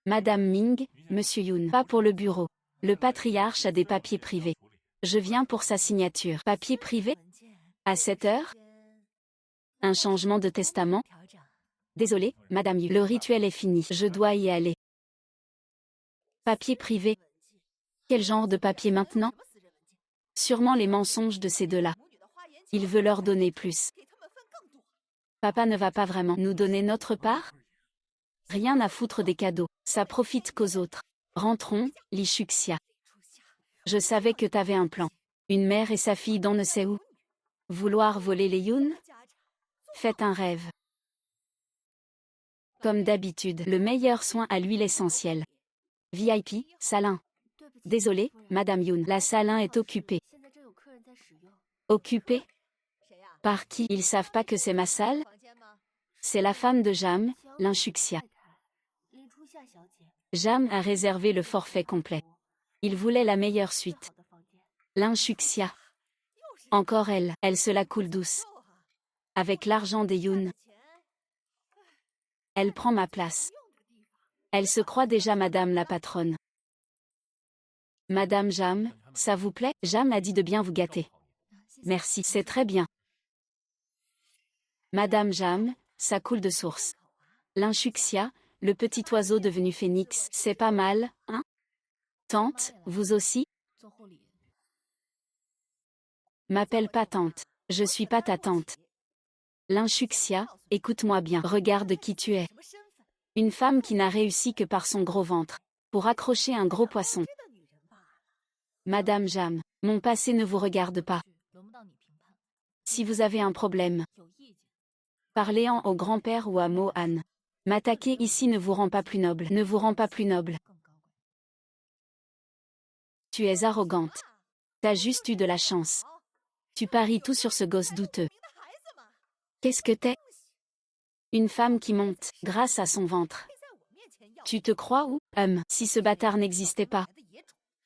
Madame Ming, Monsieur Yoon. Pas pour le bureau. Le patriarche a des papiers privés. Je viens pour sa signature. Papier privé? À 7 heures? Un changement de testament? Désolé, Madame Yu. Le rituel est fini. Je dois y aller. Papier privé. Quel genre de papier maintenant? Sûrement les mensonges de ces deux-là. Il veut leur donner plus. Papa ne va pas vraiment nous donner notre part? Rien à foutre des cadeaux. Ça profite qu'aux autres. Rentrons, Li Shuxia. Je savais que t'avais un plan. Une mère et sa fille d'on ne sait où. Vouloir voler les Yoon? Faites un rêve. Comme d'habitude, le meilleur soin à l'huile essentielle. VIP, Salin. Désolé, Madame Yoon. La Salin est occupée. Occupée? Par qui? Ils savent pas que c'est ma salle? C'est la femme de Jam, l'Inchuxia. Jam a réservé le forfait complet. Il voulait la meilleure suite. L'Inchuxia. Encore elle, elle se la coule douce. Avec l'argent des Yoon. Elle prend ma place. Elle se croit déjà Madame la patronne. Madame Jam, ça vous plaît? Jam a dit de bien vous gâter. Merci, c'est très bien. Madame Jam, ça coule de source. L'Inchuxia, le petit oiseau devenu phénix, c'est pas mal, hein? Tante, vous aussi? M'appelle pas tante. Je suis pas ta tante. L'Inchuxia, écoute-moi bien. Regarde qui tu es. Une femme qui n'a réussi que par son gros ventre. pour accrocher un gros poisson. Madame Jam, mon passé ne vous regarde pas. Si vous avez un problème, parlez-en au grand-père ou à Mohan. M'attaquer ici ne vous rend pas plus noble, ne vous rend pas plus noble. Tu es arrogante. T'as juste eu de la chance. Tu paries tout sur ce gosse douteux. Qu'est-ce que t'es? Une femme qui monte, grâce à son ventre. Tu te crois ou, si ce bâtard n'existait pas?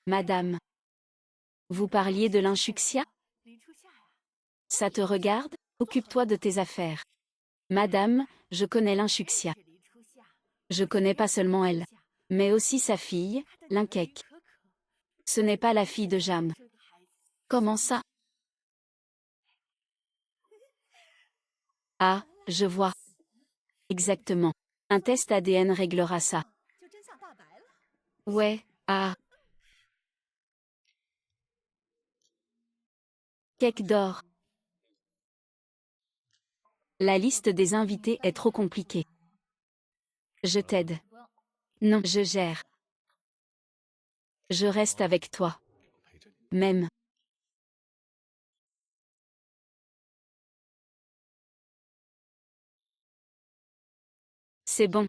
Madame. Vous parliez de l'inshuxia? Ça te regarde? Occupe-toi de tes affaires. Madame, je connais l'inshuxia. Je connais pas seulement elle, mais aussi sa fille, Linkek. Ce n'est pas la fille de Jam. Comment ça? Ah, je vois. Exactement. Un test ADN réglera ça. Ouais, ah. Cake d'or. La liste des invités est trop compliquée. Je t'aide. Non, je gère. Je reste avec toi. Même. C'est bon.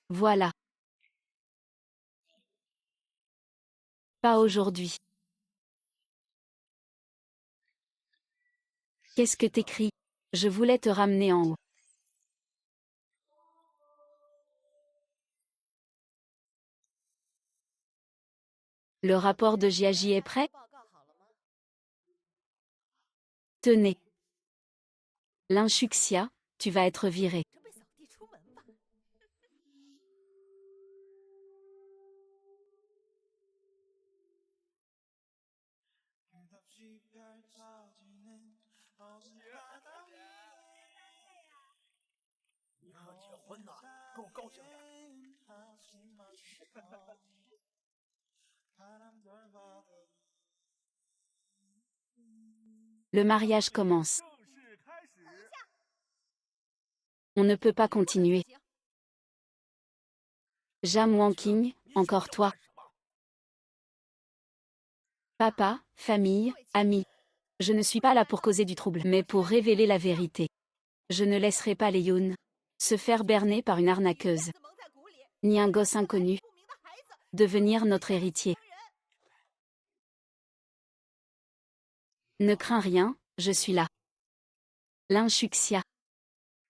Voilà. Pas aujourd'hui. Qu'est-ce que t'écris? Je voulais te ramener en haut. Le rapport de Jiaji est prêt? Tenez. L'inshuxia, tu vas être viré. Le mariage commence. On ne peut pas continuer. Jam Wanking, encore toi. Papa, famille, amis. Je ne suis pas là pour causer du trouble, mais pour révéler la vérité. Je ne laisserai pas les Yoon se faire berner par une arnaqueuse, ni un gosse inconnu, devenir notre héritier. Ne crains rien, je suis là. L'inshuxia.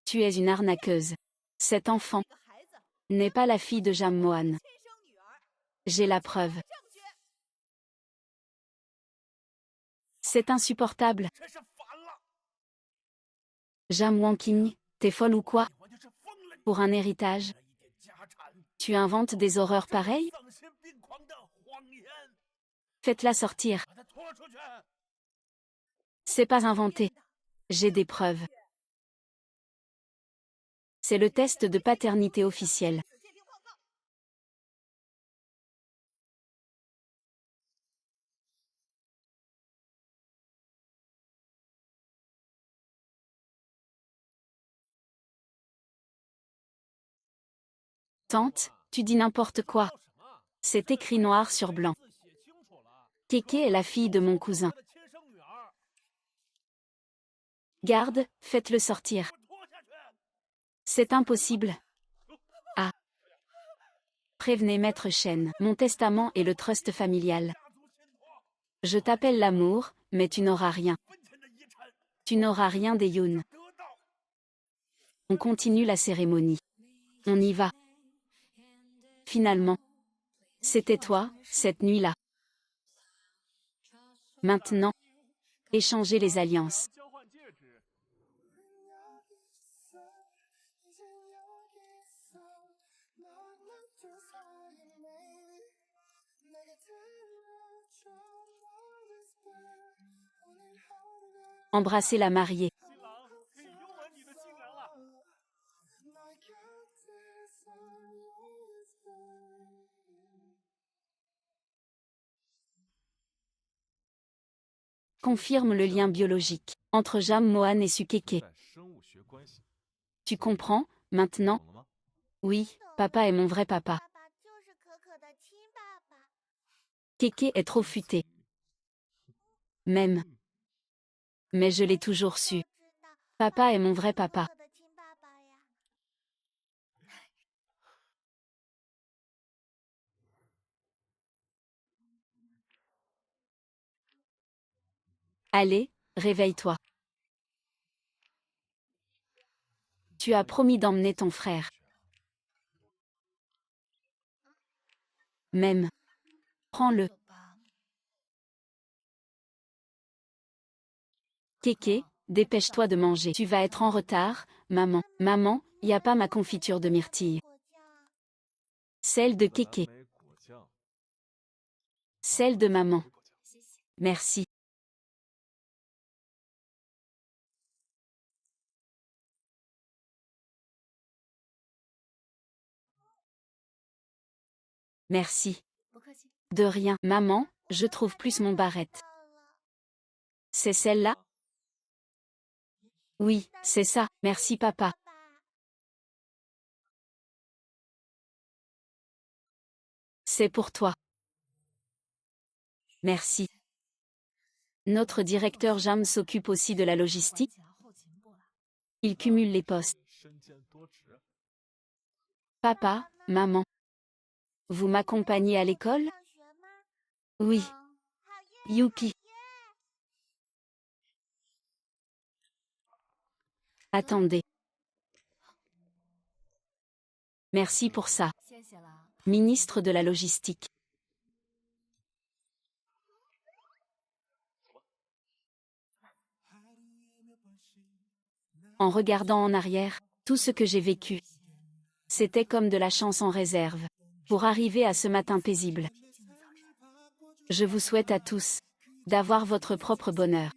Tu es une arnaqueuse. Cet enfant n'est pas la fille de Jam Mohan. J'ai la preuve. C'est insupportable. Jam Wanking, t'es folle ou quoi? Pour un héritage? Tu inventes des horreurs pareilles? Faites-la sortir. C'est pas inventé. J'ai des preuves. C'est le test de paternité officiel. Tante, tu dis n'importe quoi. C'est écrit noir sur blanc. Keke est la fille de mon cousin. Garde, faites-le sortir. C'est impossible. Ah. Prévenez Maître Shen. Mon testament est le trust familial. Je t'appelle l'amour, mais tu n'auras rien. Tu n'auras rien des Yoon. On continue la cérémonie. On y va. Finalement. C'était toi, cette nuit-là. Maintenant. Échanger les alliances. Embrasser la mariée. Confirme le lien biologique entre Jam Mohan et Sukeke. Tu comprends, maintenant? Oui, papa est mon vrai papa. Kéké est trop futé. Même. Mais je l'ai toujours su. Papa est mon vrai papa. Allez, réveille-toi. Tu as promis d'emmener ton frère. Même. Prends-le. Kéké, dépêche-toi de manger. Tu vas être en retard, maman. Maman, y a pas ma confiture de myrtille. Celle de Kéké. Celle de maman. Merci. Merci. De rien. Maman, je trouve plus mon barrette. C'est celle-là? Oui, c'est ça. Merci papa. C'est pour toi. Merci. Notre directeur Jam s'occupe aussi de la logistique. Il cumule les postes. Papa, maman. Vous m'accompagnez à l'école? Oui. Youpi. Attendez. Merci pour ça. Ministre de la Logistique. En regardant en arrière, tout ce que j'ai vécu, c'était comme de la chance en réserve, pour arriver à ce matin paisible. Je vous souhaite à tous d'avoir votre propre bonheur.